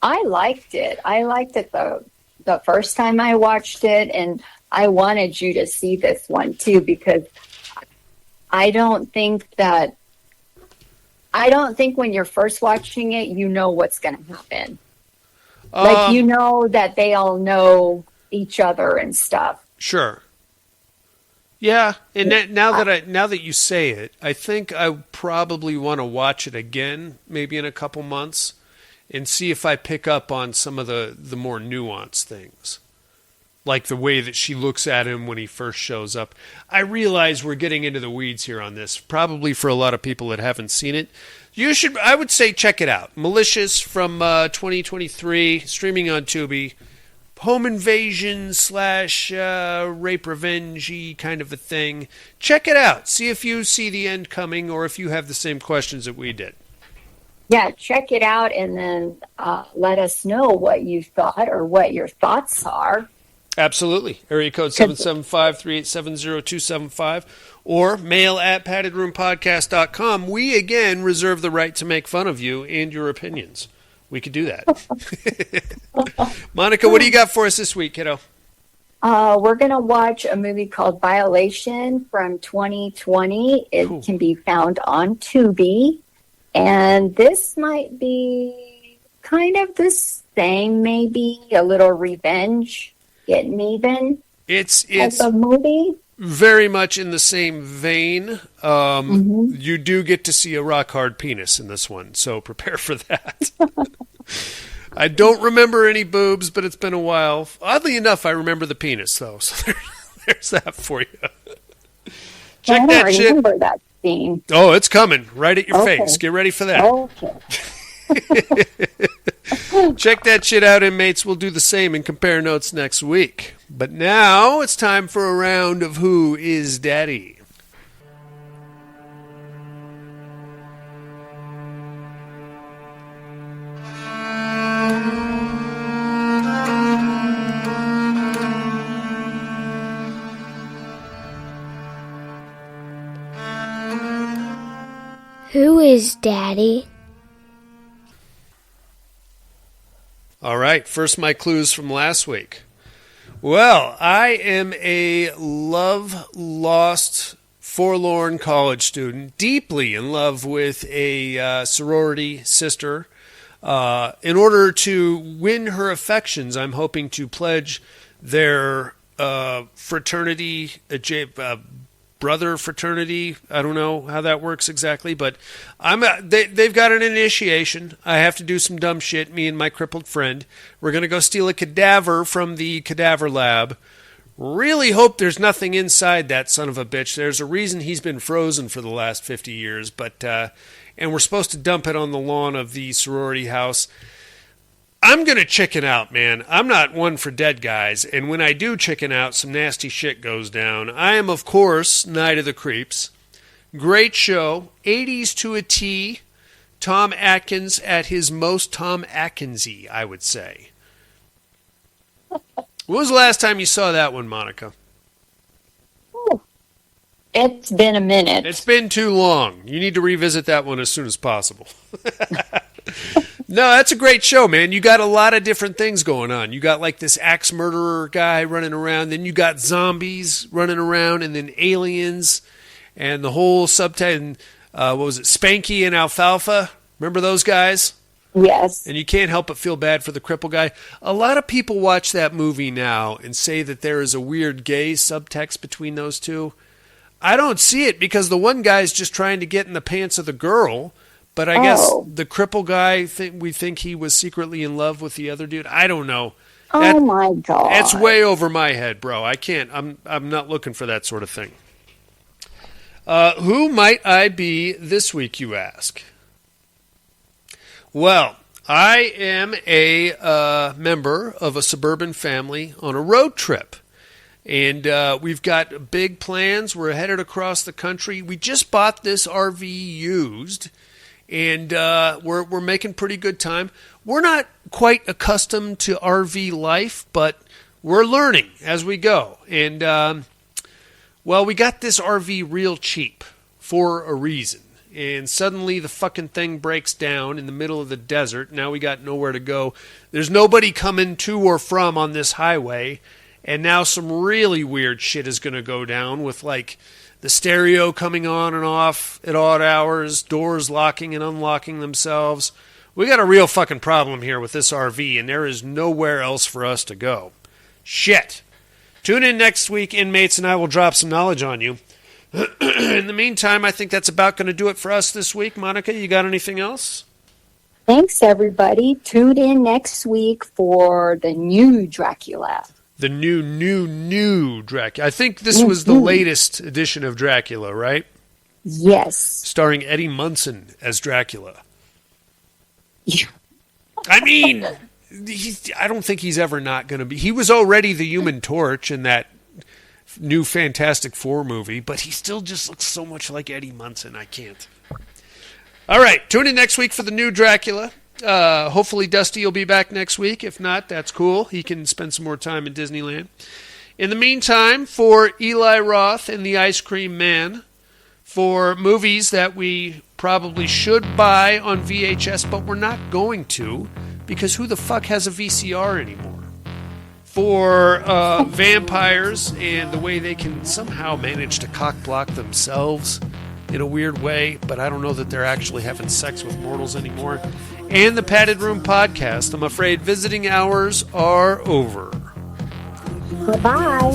I liked it. I liked it the first time I watched it, and I wanted you to see this one too, because I don't think when you're first watching it, you know what's going to happen. Like, you know that they all know each other and stuff. Sure. Yeah, and now that you say it, I think I probably want to watch it again, maybe in a couple months, and see if I pick up on some of the more nuanced things. Like the way that she looks at him when he first shows up. I realize we're getting into the weeds here on this, probably for a lot of people that haven't seen it. I would say check it out. Malicious from 2023, streaming on Tubi. Home invasion / rape revenge kind of a thing. Check it out. See if you see the end coming or if you have the same questions that we did. Yeah, check it out and then let us know what you thought or what your thoughts are. Absolutely. Area code 775-387-0275 or mail at paddedroompodcast.com. We, again, reserve the right to make fun of you and your opinions. We could do that. Monica, what do you got for us this week, kiddo? We're going to watch a movie called Violation from 2020. It can be found on Tubi. And this might be kind of the same, maybe a little revenge, getting even. It's a movie. Very much in the same vein. You do get to see a rock hard penis in this one, so prepare for that. I don't remember any boobs, but it's been a while. Oddly enough, I remember the penis, though, so there's that for you. Check that shit. I don't remember that scene. Oh, it's coming right at your face. Get ready for that. Okay. Check that shit out, inmates. We'll do the same and compare notes next week. But now it's time for a round of Who is Daddy? Who is Daddy? All right, first my clues from last week. Well, I am a love-lost, forlorn college student, deeply in love with a sorority sister. In order to win her affections, I'm hoping to pledge their fraternity, brother fraternity. I don't know how that works exactly, but they've got an initiation. I have to do some dumb shit, me and my crippled friend. We're going to go steal a cadaver from the cadaver lab. Really hope there's nothing inside that son of a bitch. There's a reason he's been frozen for the last 50 years, but and we're supposed to dump it on the lawn of the sorority house. I'm going to chicken out, man. I'm not one for dead guys, and when I do chicken out, some nasty shit goes down. I am, of course, Night of the Creeps. Great show, 80s to a T. Tom Atkins at his most Tom Atkinsy, I would say. When was the last time you saw that one, Monica? It's been a minute. It's been too long. You need to revisit that one as soon as possible. No, that's a great show, man. You got a lot of different things going on. You got like this axe murderer guy running around, then you got zombies running around, and then aliens, and the whole subtitle. What was it, Spanky and Alfalfa? Remember those guys? Yes. And you can't help but feel bad for the cripple guy. A lot of people watch that movie now and say that there is a weird gay subtext between those two. I don't see it because the one guy's just trying to get in the pants of the girl. But I guess the cripple guy, we think he was secretly in love with the other dude. I don't know. Oh my God. That's way over my head, bro. I can't. I'm not looking for that sort of thing. Who might I be this week, you ask? Well, I am a member of a suburban family on a road trip. And we've got big plans. We're headed across the country. We just bought this RV used. And we're making pretty good time. We're not quite accustomed to RV life, but we're learning as we go. And, well, we got this RV real cheap for a reason. And suddenly the fucking thing breaks down in the middle of the desert. Now we got nowhere to go. There's nobody coming to or from on this highway. And now some really weird shit is going to go down with, like, the stereo coming on and off at odd hours, doors locking and unlocking themselves. We got a real fucking problem here with this RV, and there is nowhere else for us to go. Shit. Tune in next week, inmates, and I will drop some knowledge on you. In the meantime, I think that's about going to do it for us this week. Monica, you got anything else? Thanks, everybody. Tune in next week for the new Dracula. The new Dracula. I think this was the latest edition of Dracula, right? Yes. Starring Eddie Munson as Dracula. Yeah. I mean, I don't think he's ever not going to be. He was already the Human Torch in that new Fantastic Four movie, but he still just looks so much like Eddie Munson. I can't. All right, tune in next week for the new Dracula. Hopefully Dusty will be back next week. If not, that's cool. He can spend some more time in Disneyland. In the meantime, for Eli Roth and the Ice Cream Man, for movies that we probably should buy on VHS, but we're not going to, because who the fuck has a VCR anymore? For vampires and the way they can somehow manage to cock block themselves in a weird way, but I don't know that they're actually having sex with mortals anymore. And the Padded Room Podcast. I'm afraid visiting hours are over. Goodbye.